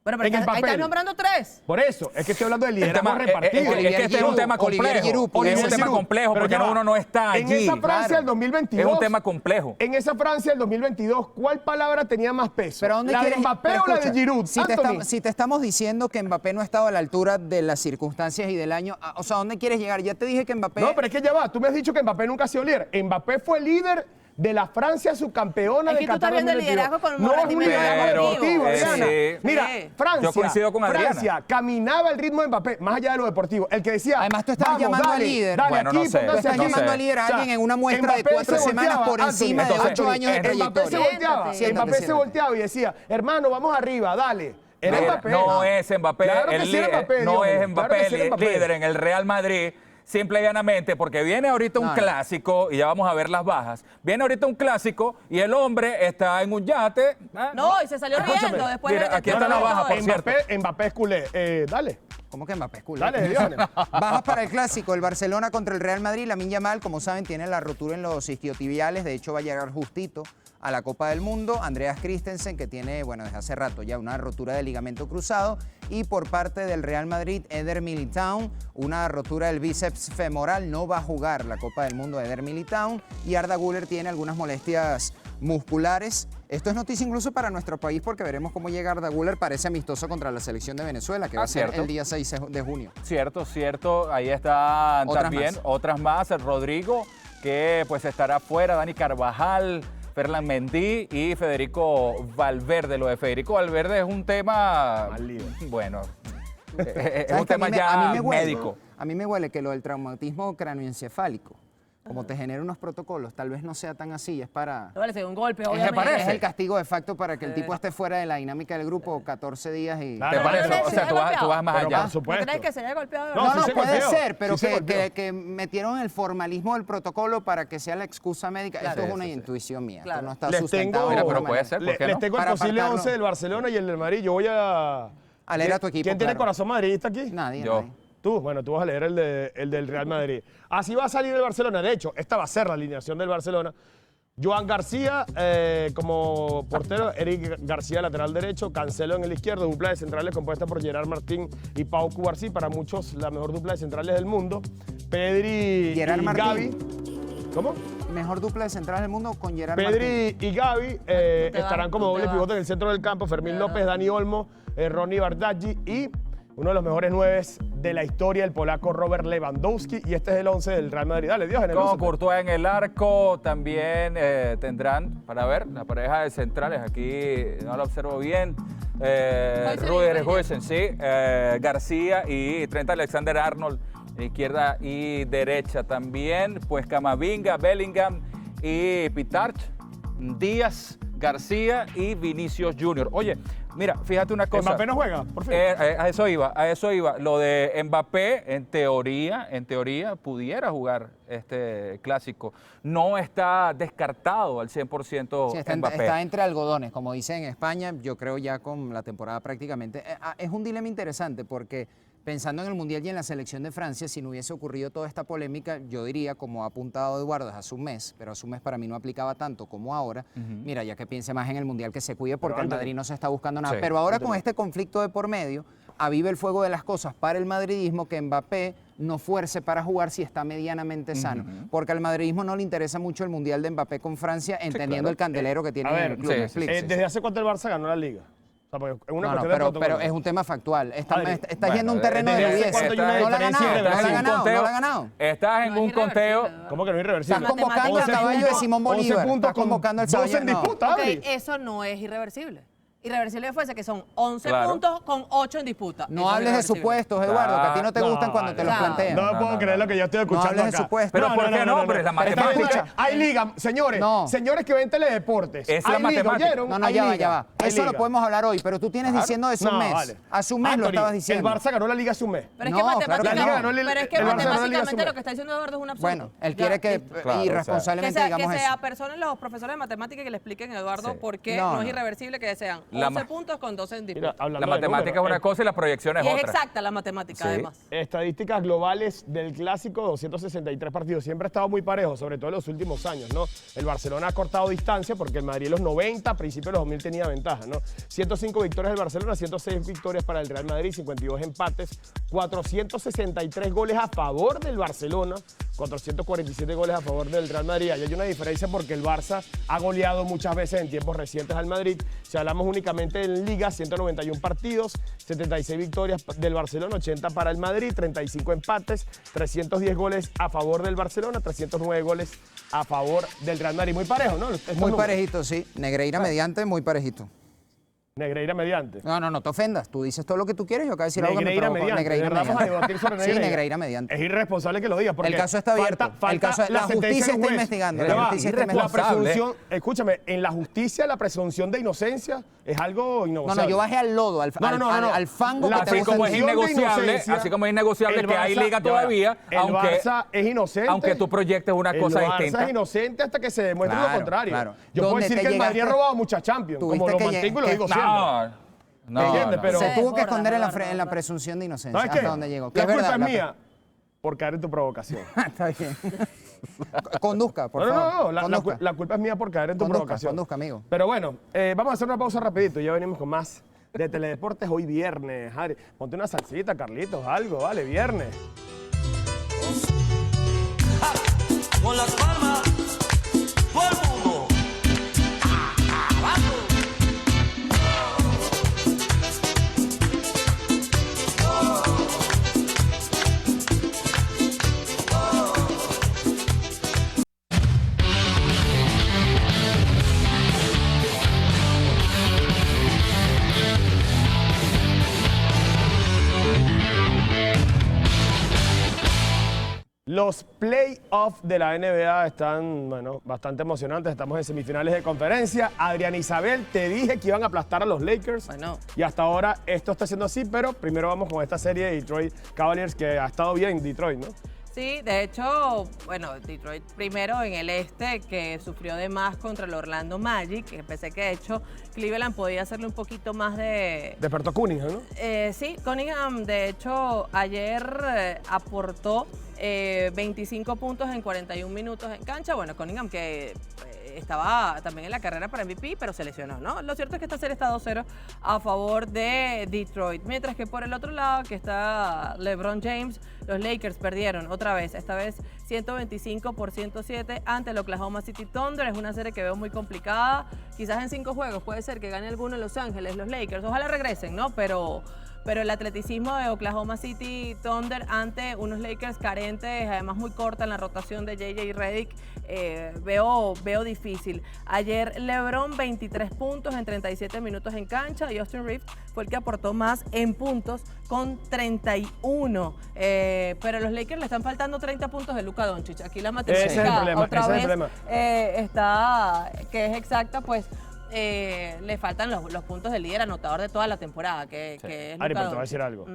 Bueno, pero en el ahí estás papel. nombrando tres. Por eso, es que estoy hablando de El liderazgo tema- repartido. es que este es un Giroud, tema Olivier complejo. Giroud, Es Olivier un tema Giroud. complejo Pero porque ya va. uno no está allí. En esa Francia claro. del 2022. Es un tema complejo. En esa Francia del 2022, ¿cuál palabra tenía más peso? Pero ¿a dónde ¿La de quieres- Mbappé pero o la de escucha, Giroud? Anthony. Si te estamos diciendo que Mbappé no ha estado a la altura de las circunstancias y del año, o sea, ¿a dónde quieres llegar? Ya te dije que Mbappé... No, pero es que ya va. Tú me has dicho que Mbappé nunca ha sido líder. Mbappé fue líder de la Francia subcampeona Es de que tú estás Qatar viendo el 2022. liderazgo con un No es un rendimiento liderazgo deportivo. deportivo, Adriana. Sí. Mira, Sí. Francia, Yo coincido con Adriana. Francia caminaba al ritmo de Mbappé, más allá de lo deportivo. El que decía, Además, tú estabas vamos, llamando dale, al líder. dale Bueno, aquí, no sé. póngase Tú estás aquí. llamando al líder a O sea, alguien en una muestra de Mbappé 4 se semanas volteaba, por encima de Anthony, 8 años de entonces, Mbappé se trayectoria. volteaba, Siéntate. Mbappé se volteaba y decía, hermano, vamos arriba, dale. Era Mbappé. No es Mbappé Claro que el sí era líder. Mbappé, No Dios es mío. Mbappé Claro que sí el era Mbappé. líder en el Real Madrid. Simple y llanamente, porque viene ahorita un No, no. clásico, y ya vamos a ver las bajas. Viene ahorita un clásico y el hombre está en un yate. No, y se salió riendo después Mira, de aquí está la baja, por cierto. Mbappé es culé. Dale. ¿Cómo que Mbappé es culé? Dale, Diógenes. Bajas para el clásico, el Barcelona contra el Real Madrid. Lamine Yamal, como saben, tiene la rotura en los isquiotibiales. De hecho, va a llegar justito a la Copa del Mundo. Andreas Christensen, que tiene, bueno, desde hace rato ya una rotura de ligamento cruzado. Y por parte del Real Madrid, Eder Militão, una rotura del bíceps femoral. No va a jugar la Copa del Mundo Eder Militão. Y Arda Güler tiene algunas molestias musculares. Esto es noticia incluso para nuestro país porque veremos cómo llega Arda Güler para ese amistoso contra la selección de Venezuela, que va a ser cierto. el día 6 de junio. Cierto. Ahí están Otras también más. otras más. El Rodrigo, que pues estará fuera. Dani Carvajal, Ferland Mendy y Federico Valverde. Lo de Federico Valverde es un tema... Mal lío. Bueno, es ¿Sabes un que tema a ya mí me huele? médico. A mí me huele que lo del traumatismo cráneoencefálico, como te genera unos protocolos, tal vez no sea tan así, es para... No vale, un golpe, Es, obviamente. parece? es el castigo de facto para que el tipo esté fuera de la dinámica del grupo 14 días y... Claro. ¿Te parece? no, O sea, no, tú vas más Pero allá. por supuesto. ¿No crees que se haya golpeado? No, No, sí no, se puede golpeó. ser, pero Sí se que, golpeó. que metieron el formalismo del protocolo para que sea la excusa médica. Esto es una intuición mía, Claro. esto no está Les sustentado. tengo, de Mira, ninguna pero puede manera. ser, ¿por qué les no? tengo el Para posible apartarlo. 11 del Barcelona y el del Madrid. Yo voy a... A leer a tu equipo, ¿Quién tiene claro. corazón madridista aquí? Nadie, Yo. nadie. Tú, bueno, tú vas a leer el del Real Madrid. Así va a salir el Barcelona. De hecho, esta va a ser la alineación del Barcelona. Joan García como portero, Eric García lateral derecho, Cancelo en el izquierdo, dupla de centrales compuesta por Gerard Martín y Pau Cubarsí, para muchos la mejor dupla de centrales del mundo. Pedri Gerard y Martín. Gavi. ¿Cómo? Mejor dupla de centrales del mundo con Gerard Martín. Pedri y Gavi estarán como doble pivote en el centro del campo. Fermín López, Dani Olmo, Ronny Bardghji y uno de los mejores nueves de la historia, el polaco Robert Lewandowski. Y este es el 11 del Real Madrid. Dale, Dios, en el Con 11. Courtois en el arco, también tendrán, para ver, la pareja de centrales, aquí no la observo bien, Rudiger Huijsen, sí, García y Trent Alexander-Arnold, izquierda y derecha también, pues Camavinga, Bellingham y Pitarch, Díaz, García y Vinicius Junior. Oye, mira, fíjate una cosa. Mbappé no juega, por fin. A eso iba. Lo de Mbappé, en teoría, pudiera jugar este clásico. No está descartado al 100% Sí, está Mbappé. entre algodones, como dicen en España, yo creo ya con la temporada prácticamente. Es un dilema interesante porque pensando en el Mundial y en la selección de Francia, si no hubiese ocurrido toda esta polémica, yo diría, como ha apuntado Eduardo, hace un mes, pero hace un mes para mí no aplicaba tanto como ahora, mira, ya que piense más en el Mundial, que se cuide porque el Madrid no se está buscando nada. Sí. Pero ahora con este conflicto de por medio, aviva el fuego de las cosas para el madridismo que Mbappé no fuerce para jugar si está medianamente sano. Porque al madridismo no le interesa mucho el Mundial de Mbappé con Francia, entendiendo el candelero que tiene A en ver, el club. ¿me explico? ¿desde hace cuánto el Barça ganó la Liga? O sea, porque es una No, cuestión de pero protocolo. es un tema factual. Estás Bueno, yendo a un terreno de ¿desde hace belleza. cuánto hay una No la ha diferencia ganado, no la ha irreversible? ganado, no la ha ganado. Estás en No es un conteo. irreversible, ¿Cómo que no es irreversible? Estás convocando al 11 caballo de puntos, Simón 11 Bolívar. puntos Estás convocando al con 12 caballo. en No. disputa, Ok, Adri. eso no es irreversible. Irreversible fuese que son 11 Claro. puntos con 8 en disputa. No Eso es hables de irreversible. supuestos, Eduardo, que a ti no te No, gustan cuando te los vale. plantean. No me puedo creer lo que yo estoy escuchando hables de acá. supuestos. Pero ¿por qué no? Pero es la Pero es que matemática. escucha, Hay liga, señores, No. señores que ven teledeportes. Es hay la liga, matemática. ¿oyeron? No, Hay ya va, liga, ya va. hay Eso lo liga. podemos hablar hoy, pero tú tienes diciendo eso un No, mes. vale. Hace un mes lo Anthony, estabas diciendo. El Barça ganó la liga hace un mes. Pero es No, que claro que matemáticamente, no. pero es que El Barça ganó la Liga matemáticamente Summer. lo que está diciendo Eduardo es un absurdo. Bueno, él Ya, quiere que listo. Claro, o sea, irresponsablemente que digamos se eso. apersonen los profesores de matemática y que le expliquen a Eduardo Sí. por qué No, no, es no. irreversible que sean La 11 ma- puntos con 12 en Mira, disputa. hablando La de matemática es números, una cosa y la proyección es Y es otra. exacta la matemática, Sí. además. Estadísticas globales del clásico, 263 partidos. Siempre ha estado muy parejo, sobre todo en los últimos años, ¿no? El Barcelona ha cortado distancia porque el Madrid en los 90, a principios de los 2000 tenía ventaja, ¿no? 105 victorias del Barcelona, 106 victorias para el Real Madrid, 52 empates, 463 goles a favor del Barcelona, 447 goles a favor del Real Madrid. Ahí hay una diferencia porque el Barça ha goleado muchas veces en tiempos recientes al Madrid. Si hablamos únicamente en Liga, 191 partidos, 76 victorias del Barcelona, 80 para el Madrid, 35 empates, 310 goles a favor del Barcelona, 309 goles a favor del Real Madrid. Muy parejo, ¿no? Estos Muy números. parejito, sí. Negreira mediante, muy parejito. Negreira mediante. No te ofendas. Tú dices todo lo que tú quieres. Yo acabo de decir algo que me Negreira provocó. mediante. Negreira De verdad, vamos a mediante. debatir sobre Sí, Negreira. Negreira mediante. Es irresponsable que lo digas. Porque El caso está abierto. falta El caso- la sentencia justicia del está juez. investigando, Ya la va. justicia está La investigando. presunción, escúchame, en la justicia la presunción de inocencia es algo No, innegociable. no, yo bajé al lodo, al fango La que te Así gusta como el es día. presunción de innegociable, inocencia, así como es innegociable el que hay Barça- liga ya va. todavía, El aunque Barça es inocente. aunque tú proyectes una cosa El Barça distinta. es inocente hasta que se demuestre Claro, lo contrario. claro. Yo puedo ¿Dónde decir te que el Madrid ha llegaste? robado muchas Champions, como Tuviste lo que mantengo y lo que- digo siempre. No, ¿Entiendes? Pero- Se Se tuvo que desborda, esconder en Eduardo. la presunción de inocencia. ¿Sabes ¿Hasta qué? dónde llegó? Que La es culpa verdad, es mía por caer en tu provocación. Está bien. Conduzca, por No, favor. no, no, Conduzca. la culpa es mía por caer en tu Conduzca, provocación. conduzca, amigo. Pero bueno, vamos a hacer una pausa rapidito y ya venimos con más de Teledeportes hoy viernes. Adri, ponte una salsita, Carlitos, algo, vale, viernes. Con las palmas, todo el mundo. Abajo. Los playoffs de la NBA están, bueno, bastante emocionantes. Estamos en semifinales de conferencia. Adriana Isabel, te dije que iban a aplastar a los Lakers. Bueno. Y hasta ahora esto está siendo así, pero primero vamos con esta serie de Detroit Cavaliers que ha estado bien Detroit, ¿no? Sí, de hecho, bueno, Detroit primero en el este, que sufrió de más contra el Orlando Magic, que pensé que de hecho Cleveland podía hacerle un poquito más de... Despertó Cunningham, ¿no? Sí, Cunningham de hecho ayer aportó 25 puntos en 41 minutos en cancha. Bueno, Cunningham que estaba también en la carrera para MVP, pero se lesionó, ¿no? Lo cierto es que esta serie está 2-0 a favor de Detroit. Mientras que por el otro lado, que está LeBron James, los Lakers perdieron otra vez, esta vez 125-107 ante el Oklahoma City Thunder. Es una serie que veo muy complicada. Quizás en 5 juegos puede ser que gane alguno en Los Ángeles, los Lakers. Ojalá regresen, ¿no? Pero el atleticismo de Oklahoma City Thunder ante unos Lakers carentes, además muy corta en la rotación de J.J. Redick, veo difícil. Ayer LeBron 23 puntos en 37 minutos en cancha y Austin Reeves fue el que aportó más en puntos con 31. Pero a los Lakers le están faltando 30 puntos de Luka Doncic. Aquí la matemática Ese es el problema, otra ese es vez el problema. está, que es exacta, pues le faltan los puntos del líder anotador de toda la temporada, que es Ari, Luka pero te voy a Doncic. decir algo.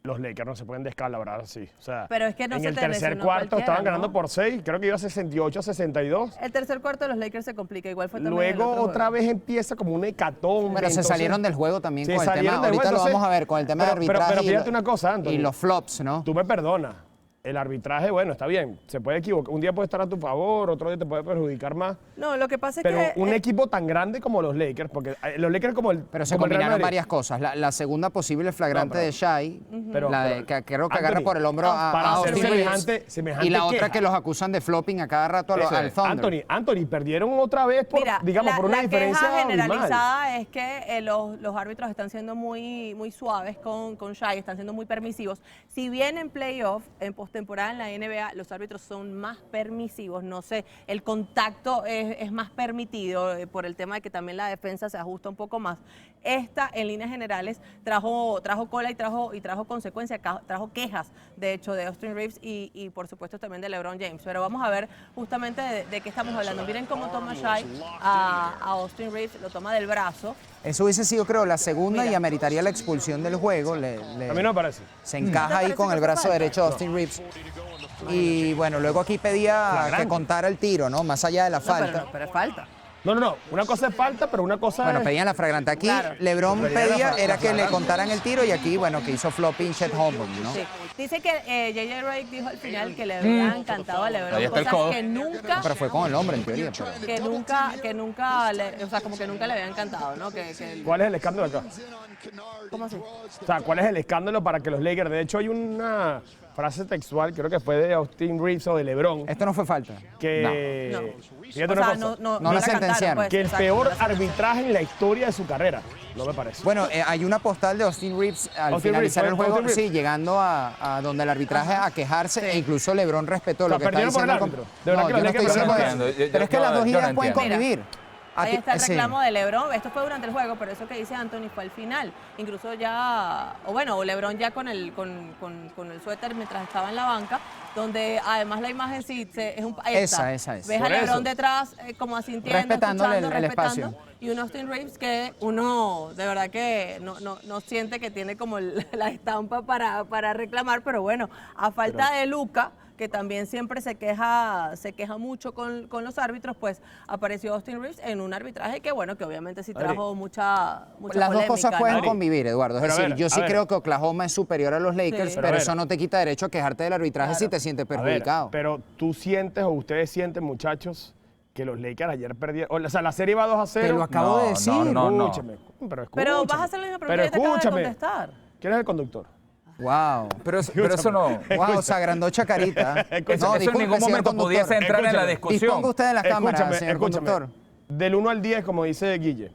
Los Lakers no se pueden descalabrar así. O sea, Pero es que no en se el te tercer lesionó cuarto cualquiera, estaban ganando ¿no? por 6, creo que iba 68-62. El tercer cuarto de los Lakers se complica, igual fue también el Luego otro otra juego. vez empieza como un hecatombe. Pero se entonces- salieron del juego también Se con el tema. salieron del Ahorita juego, lo entonces- vamos a ver con el tema de pero arbitraje fíjate una cosa, Anthony. y los flops, ¿no? Tú me perdonas. El arbitraje, bueno, está bien. Se puede equivocar. Un día puede estar a tu favor, otro día te puede perjudicar más. No, lo que pasa es Pero que... un equipo tan grande como los Lakers, porque los Lakers como el. Pero se como el Real combinaron Madrid. varias cosas. La segunda posible flagrante No, pero- de Shai, pero- la de, pero- que creo que agarra Anthony, por el hombro a para hacer Austin Reeves, semejante y la otra queja. que los acusan de flopping a cada rato al Thunder. Anthony, perdieron otra vez por, Mira, digamos, por una la diferencia queja abismal. generalizada es que los árbitros están siendo muy suaves con Shai, están siendo muy permisivos. Si bien en playoff, en postemporada en la NBA, los árbitros son más permisivos, no sé, el contacto es más permitido por el tema de que también la defensa se ajusta un poco más. Esta, en líneas generales, trajo cola y trajo consecuencias, trajo quejas, de hecho, de Austin Reeves y por supuesto también de LeBron James. Pero vamos a ver justamente de qué estamos hablando. Miren cómo toma Shai a Austin Reeves, lo toma del brazo. Eso hubiese sido, creo, la segunda Mira. y ameritaría la expulsión del juego. A mí no me parece. Se encaja ¿No te ahí parece con que el fue brazo falta? derecho de Austin Reeves. Y bueno, luego aquí pedía Flagrante. que contara el tiro, ¿no? Más allá de la No, falta. pero es falta. No. Una cosa es falta, pero una cosa Bueno, es. pedían la flagrante. Aquí Claro. LeBron Pedían la pedía fra- era la que le flagrante. contaran el tiro y aquí, bueno, que hizo flopping Chet Holmgren, ¿no? Sí. Dice que J.J. Redick dijo al final que le había encantado a LeBron, Ahí está el cosas codo. que nunca... Pero fue con el hombre, en teoría. Pero... o sea, como que nunca le había encantado, ¿no? ¿Cuál es el escándalo acá? ¿Cómo así? O sea, ¿cuál es el escándalo para que los Lakers? De hecho, hay una frase textual, creo que fue de Austin Reeves o de LeBron, Esto no fue falta. que. No. Fíjate O una sea, cosa. No la cantaron, sentenciaron. pues, Que el exacto, peor no la sentenciaron. arbitraje en la historia de su carrera. No me parece. Bueno, hay una postal de Austin Reeves al Austin finalizar Reeves, el ¿fue juego, Austin Reeves? sí, llegando a donde el arbitraje a quejarse e incluso LeBron respetó O sea, lo que está perdieron por el diciendo. árbitro. De verdad No, que yo los no estoy Lakers diciendo perdieron eso. por el- Pero es que las dos yo no ideas pueden entiendo. convivir. Ahí está el Sí. reclamo de LeBron. Esto fue durante el juego, pero eso que dice Anthony fue al final. Incluso ya, o LeBron ya con el suéter mientras estaba en la banca, donde además la imagen sí es un... ahí está. Esa es. Ves a Por LeBron eso. detrás como asintiendo, Respetándole escuchando, el respetando. espacio. Y un Austin Reeves que uno de verdad que no siente que tiene como la estampa para reclamar, pero bueno, a falta de Luka, que también siempre se queja mucho con los árbitros, pues apareció Austin Reeves en un arbitraje que bueno, que obviamente sí trajo mucha Las dos cosas polémica, pueden ¿no? convivir, Eduardo. Es Pero a decir, ver, yo sí a ver. creo que Oklahoma es superior a los Lakers, Sí. Pero a pero ver. eso no te quita derecho a quejarte del arbitraje si te sientes A ver, perjudicado. pero tú sientes o ustedes sienten, muchachos, que los Lakers ayer perdieron. O sea, la serie va 2-0. Te lo acabo de No, decir. no. Escúchame, pero escúchame. Pero vas a hacer la misma pregunta Pero que te acabo de escúchame. contestar. ¿Quién es el conductor? Wow. Pero eso no. Wow, se agrandó Chacarita. Escúchame. Eso en disculpe, ningún señor momento conductor. pudiese entrar en la Escúchame. discusión. Disponga usted de la cámara, señor conductor. Del 1 al 10, como dice Guille,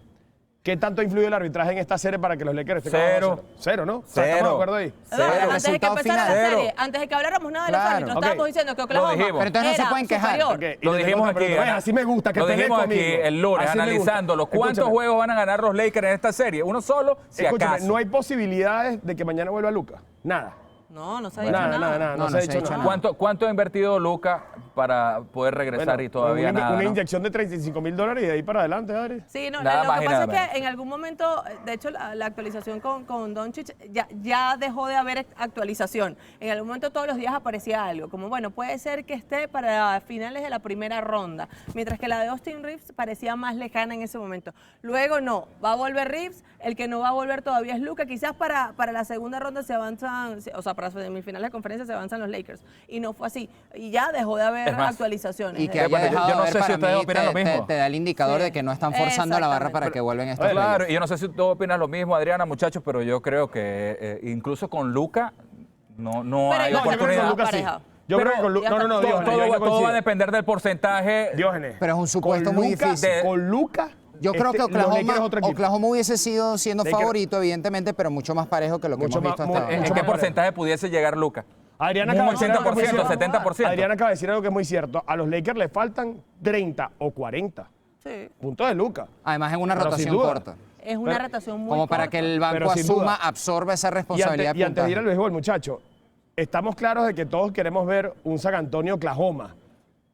¿qué tanto influye el arbitraje en esta serie para que los Lakers estén Cero. abajo 0? Cero, ¿no? O sea, ¿estamos Cero. de acuerdo ahí? Cero. Antes de que Resultado empezara final. la Cero. serie, antes de que habláramos nada de los Claro. árbitros, Ok. estábamos diciendo que Oklahoma dijimos. Pero entonces no se era pueden quejar. superior. Ok, y Lo desde dijimos luego, aquí. pero, así me gusta que Lo pelees dijimos aquí conmigo. el lunes, Así me gusta. analizando los cuántos Escúchame. juegos van a ganar los Lakers en esta serie. Uno solo, si Escúchame, acaso. no hay posibilidades de que mañana vuelva Luka. Nada. No se ha dicho Nada, nada. nada, No, no se ha dicho nada. ¿Cuánto ha invertido Luka para poder regresar Bueno, y todavía una, nada? una ¿no? inyección de $35,000 y de ahí para adelante, Adri. Sí, no, Nada lo más que y pasa nada es que en algún momento, de hecho, la actualización con Doncic ya dejó de haber actualización. En algún momento todos los días aparecía algo, como bueno, puede ser que esté para finales de la primera ronda, mientras que la de Austin Reeves parecía más lejana en ese momento. Luego no, va a volver Reeves, el que no va a volver todavía es Luka, quizás para la segunda ronda se avanzan, o sea, para semifinales de conferencia se avanzan los Lakers, y no fue así, y ya dejó de haber Es más, actualizaciones. Y que Yo haya dejado no de ver, sé si para ustedes mí, opinan lo mismo. te da el indicador Sí. de que no están forzando la barra para Exactamente. que vuelvan estos Claro, playoffs. y yo no sé si tú opinas lo mismo, Adriana, muchachos, pero yo creo que incluso con Luka no Pero hay no, yo creo que con oportunidad. Luka sí. pareja. Yo Pero creo que con Luka. ya No, está. Diógenes, yo Todo va a coincido. depender del porcentaje. Diógenes. Pero es un supuesto con muy Luka- difícil. Con Luka. Yo creo que los Lakers es Oklahoma, otro equipo. Oklahoma hubiese sido siendo Lakers- favorito, evidentemente, pero mucho más parejo que lo que Mucho hemos más- visto muy- hasta ahora. ¿En mucho qué más porcentaje pudiese llegar Luka? Adriana Un acaba de decir algo que es muy 80%, cierto. 70%. Adriana acaba de decir algo que es muy cierto. A los Lakers le faltan 30 o 40 Sí, puntos de Luka. Además, en una Pero sin rotación duda. corta. es una Pero- rotación muy Como para corta. que el banco Pero sin asuma, duda. absorba esa Y responsabilidad. antes de ir al puntaje. béisbol, muchacho, estamos claros de que todos queremos ver un San Antonio Oklahoma.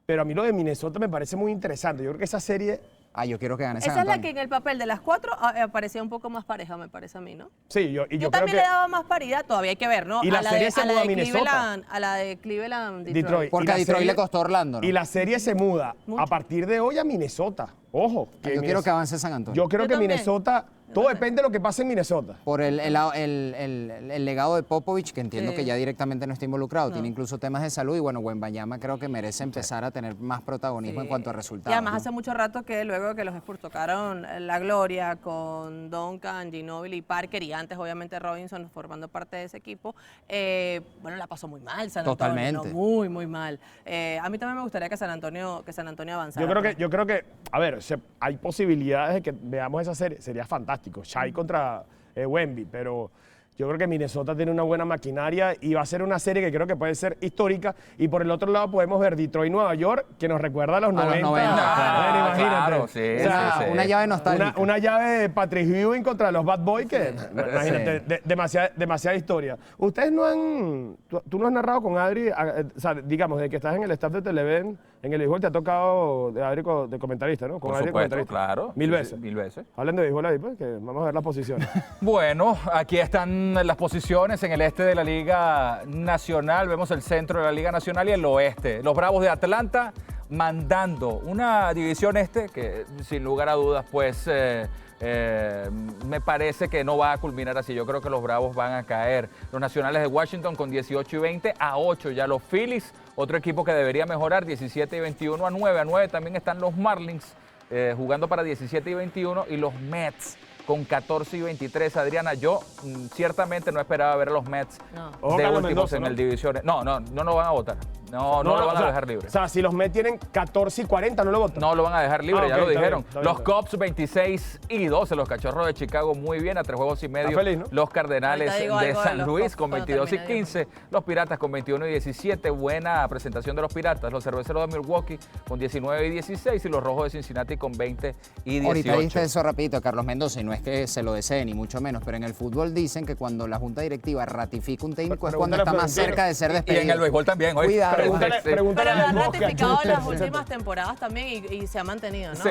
Pero a mí lo de Minnesota me parece muy interesante. Yo creo que esa serie yo quiero que gane San Esa es la Antonio. que en el papel de las 4 parecía un poco más pareja, me parece a mí, ¿no? Sí, yo Yo creo también que le daba más paridad, todavía hay que ver, ¿no? Y la serie se muda a Minnesota. Cleveland, a la de Cleveland, Detroit. Porque Y a la Detroit serie- le costó Orlando, ¿no? Y la serie se muda Mucho. a partir de hoy a Minnesota. Ojo. Yo quiero que avance San Antonio. Yo creo Yo que también. Minnesota, todo depende de lo que pase en Minnesota. Por el legado de Popovich, que entiendo Sí. que ya directamente no está involucrado, No. tiene incluso temas de salud y bueno, Wembanyama creo que merece empezar a tener más protagonismo en cuanto a Y resultados. además ¿no? hace mucho rato que luego de que los Spurs tocaron la gloria con Duncan, Ginobili y Parker y antes obviamente Robinson formando parte de ese equipo, bueno, la pasó muy mal San Antonio. Totalmente. ¿no? Muy, muy mal. A mí también me gustaría que San Antonio avanzara. Yo creo que, a ver, hay posibilidades de que veamos esa serie. Sería fantástico. Shai contra Wemby, pero yo creo que Minnesota tiene una buena maquinaria y va a ser una serie que creo que puede ser histórica. Y por el otro lado podemos ver Detroit-Nueva York, que nos recuerda a los 90. 90, Bueno, imagínate. claro, sí, Una llave nostálgica. Una llave de Patrick Ewing contra los Bad Boys que, imagínate, demasiada historia. Ustedes no han, tú no has narrado con Adri, o sea, digamos, de que estás en el staff de Televen, en el béisbol te ha tocado de Adri de comentarista, ¿no? Con Por Adri de supuesto, comentarista. claro. Mil Sí, veces. sí, 1000 veces. Hablen de béisbol ahí, pues, que vamos a ver las posiciones. Bueno, aquí están las posiciones en el este de la Liga Nacional. Vemos el centro de la Liga Nacional y el oeste. Los Bravos de Atlanta mandando una división este que sin lugar a dudas pues me parece que no va a culminar así. Yo creo que los Bravos van a caer. Los Nacionales de Washington con 18 y 20 a 8. Ya los Phillies, otro equipo que debería mejorar, 17 y 21 a 9. A 9 también están los Marlins jugando para 17 y 21 y los Mets con 14 y 23. Adriana, yo ciertamente no esperaba ver a los Mets No. Ojo, de Carlos últimos Mendoza, en ¿no? el divisiones. No lo van a votar. No lo van o a sea, dejar libre. O sea, si los Mets tienen 14 y 40, no lo votan. No lo van a dejar libre, Ah, ya ok, lo está dijeron. bien, está bien, Los está bien. Cubs 26 y 12, los Cachorros de Chicago muy bien a 3 juegos y medio. Está feliz, ¿no? Los Cardenales Ahorita digo de algo de San los Luis Cubs con cuando 22 y termine, 15. Los Piratas con 21 y 17. Buena presentación de los Piratas. Los Cerveceros de Milwaukee con 19 y 16. Y los Rojos de Cincinnati con 20 y 18. Ahorita dijiste eso rapidito, Carlos Mendoza, y no es que se lo desee ni mucho menos, pero en el fútbol dicen que cuando la junta directiva ratifica un técnico es cuando Pregúntale está a más Florentino. cerca de ser Y despedido. en el béisbol también, oye. Cuidado. Pregúntale, Sí. pregúntale Pero lo a han Los Bosques, ratificado en las Chucho. últimas temporadas también y se ha mantenido, ¿no? Sí,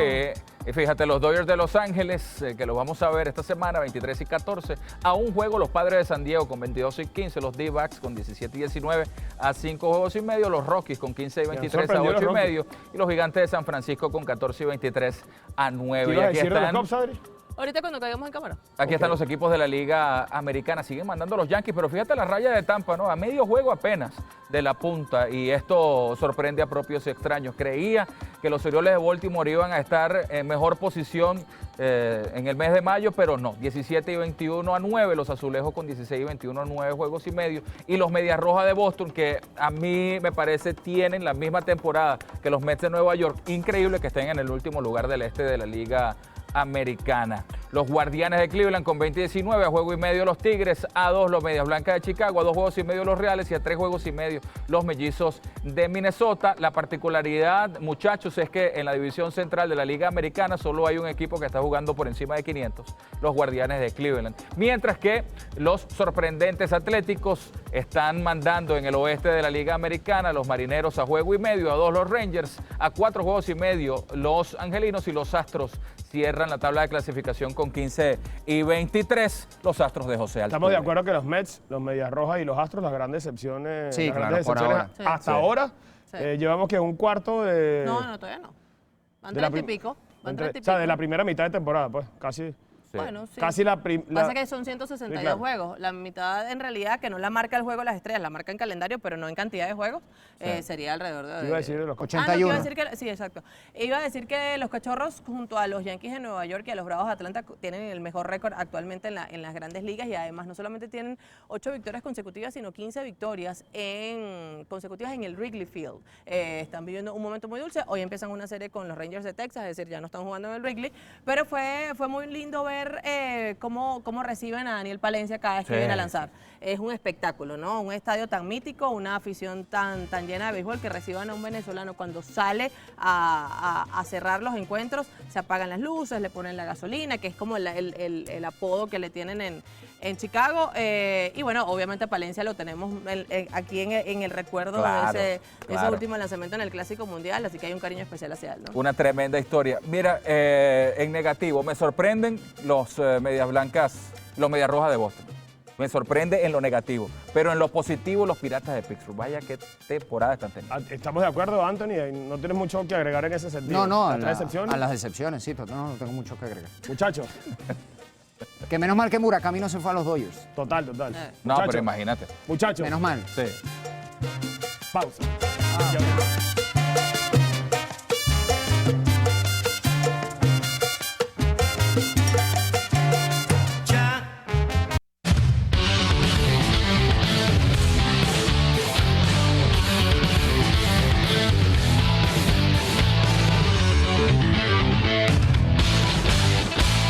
y fíjate, los Dodgers de Los Ángeles, que los vamos a ver esta semana, 23 y 14. A un juego, los Padres de San Diego con 22 y 15. Los D-Backs con 17 y 19 a 5 juegos y medio. Los Rockies con 15 y 23 a sorprendido 8 y los medio. Y los Gigantes de San Francisco con 14 y 23 a 9. ¿Qué Y ibas a aquí decir de los están... Cubs, Adri? Ahorita cuando caigamos en cámara. Aquí están los equipos de la Liga Americana. Siguen mandando los Yankees, pero fíjate la raya de Tampa, ¿no? A medio juego apenas de la punta. Y esto sorprende a propios y extraños. Creía que los Orioles de Baltimore iban a estar en mejor posición en el mes de mayo, pero no. 17 y 21 a 9. Los Azulejos con 16 y 21 a 9 juegos y medio. Y los Medias Rojas de Boston, que a mí me parece tienen la misma temporada que los Mets de Nueva York. Increíble que estén en el último lugar del este de la Liga Americana. Los Guardianes de Cleveland con 20-19 a juego y medio los Tigres, a 2 los Medias Blancas de Chicago, a 2 juegos y medio los Reales y a 3 juegos y medio los Mellizos de Minnesota. La particularidad, muchachos, es que en la división central de la Liga Americana solo hay un equipo que está jugando por encima de 500, los Guardianes de Cleveland. Mientras que los sorprendentes Atléticos están mandando en el oeste de la Liga Americana, los Marineros a juego y medio, a 2 los Rangers, a 4 juegos y medio los Angelinos y los Astros cierran la tabla de clasificación con 15 y 23, los Astros de José Altuve. Estamos de acuerdo que los Mets, los Medias Rojas y los Astros, las grandes excepciones. Sí, las claro, grandes por excepciones ahora. Sí. hasta Sí. ahora. Sí. Llevamos que un cuarto de. No, todavía no. Van de la 30 y prim- pico. Van entre- 30 y o sea, de pico. la primera mitad de temporada, pues, casi. Sí. Bueno, sí. Casi la Pasa que son 162 Sí, claro. juegos. La mitad, en realidad, que no la marca el juego de las estrellas, la marca en calendario, pero no en cantidad de juegos, sería alrededor de... Iba a decir de los Ah, no, 81. iba a decir que, sí, exacto. Iba a decir que los Cachorros, junto a los Yankees de Nueva York y a los Bravos de Atlanta, tienen el mejor récord actualmente en las grandes ligas y además no solamente tienen 8 victorias consecutivas, sino 15 victorias consecutivas en el Wrigley Field. Están viviendo un momento muy dulce. Hoy empiezan una serie con los Rangers de Texas, es decir, ya no están jugando en el Wrigley, pero fue muy lindo ver cómo reciben a Daniel Palencia cada vez que Sí. viene a lanzar. Es un espectáculo, ¿no? Un estadio tan mítico, una afición tan llena de béisbol que reciban a un venezolano cuando sale a cerrar los encuentros, se apagan las luces, le ponen la gasolina, que es como el apodo que le tienen en Chicago. Y bueno, obviamente Palencia lo tenemos aquí en el recuerdo Claro, de ese claro. último lanzamiento en el Clásico Mundial, así que hay un cariño especial hacia él, ¿no? Una tremenda historia. Mira, en negativo, me sorprenden los Medias Blancas, los Medias Rojas de Boston. Me sorprende en lo negativo. Pero en lo positivo, los Piratas de Pittsburgh. Vaya qué temporada están teniendo. ¿Estamos de acuerdo, Anthony? No tienes mucho que agregar en ese sentido. No, ¿Las tres excepciones? a las excepciones, sí, pero no tengo mucho que agregar. Muchachos, Que menos mal que Murakami no se fue a los Dodgers. total. No, Muchachos, pero imagínate. Muchachos, Menos mal. Sí. pausa. Ya.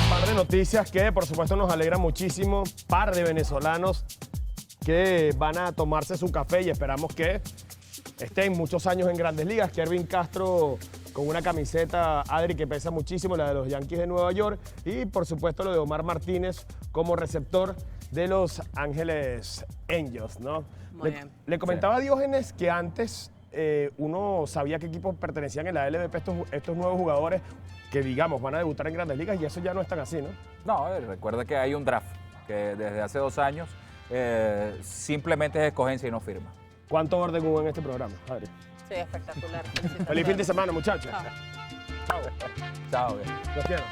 Par de noticias que por supuesto nos alegra muchísimo. Par de venezolanos que van a tomarse su café y esperamos que estén muchos años en Grandes Ligas. Kervin Castro con una camiseta, Adri, que pesa muchísimo, la de los Yankees de Nueva York. Y por supuesto lo de Omar Martínez como receptor de Los Ángeles Angels, ¿no? Muy bien. Le comentaba a Diógenes que antes uno sabía qué equipos pertenecían en la LVP estos nuevos jugadores que, digamos, van a debutar en Grandes Ligas y eso ya no es tan así, ¿no? No, recuerda que hay un draft que desde hace 2 años simplemente es escogencia y no firma. ¿Cuánto orden hubo en este programa, Adri? Sí, espectacular. Feliz fin de semana, muchachos. Chao. Chao. Chao. Bien. Los quiero.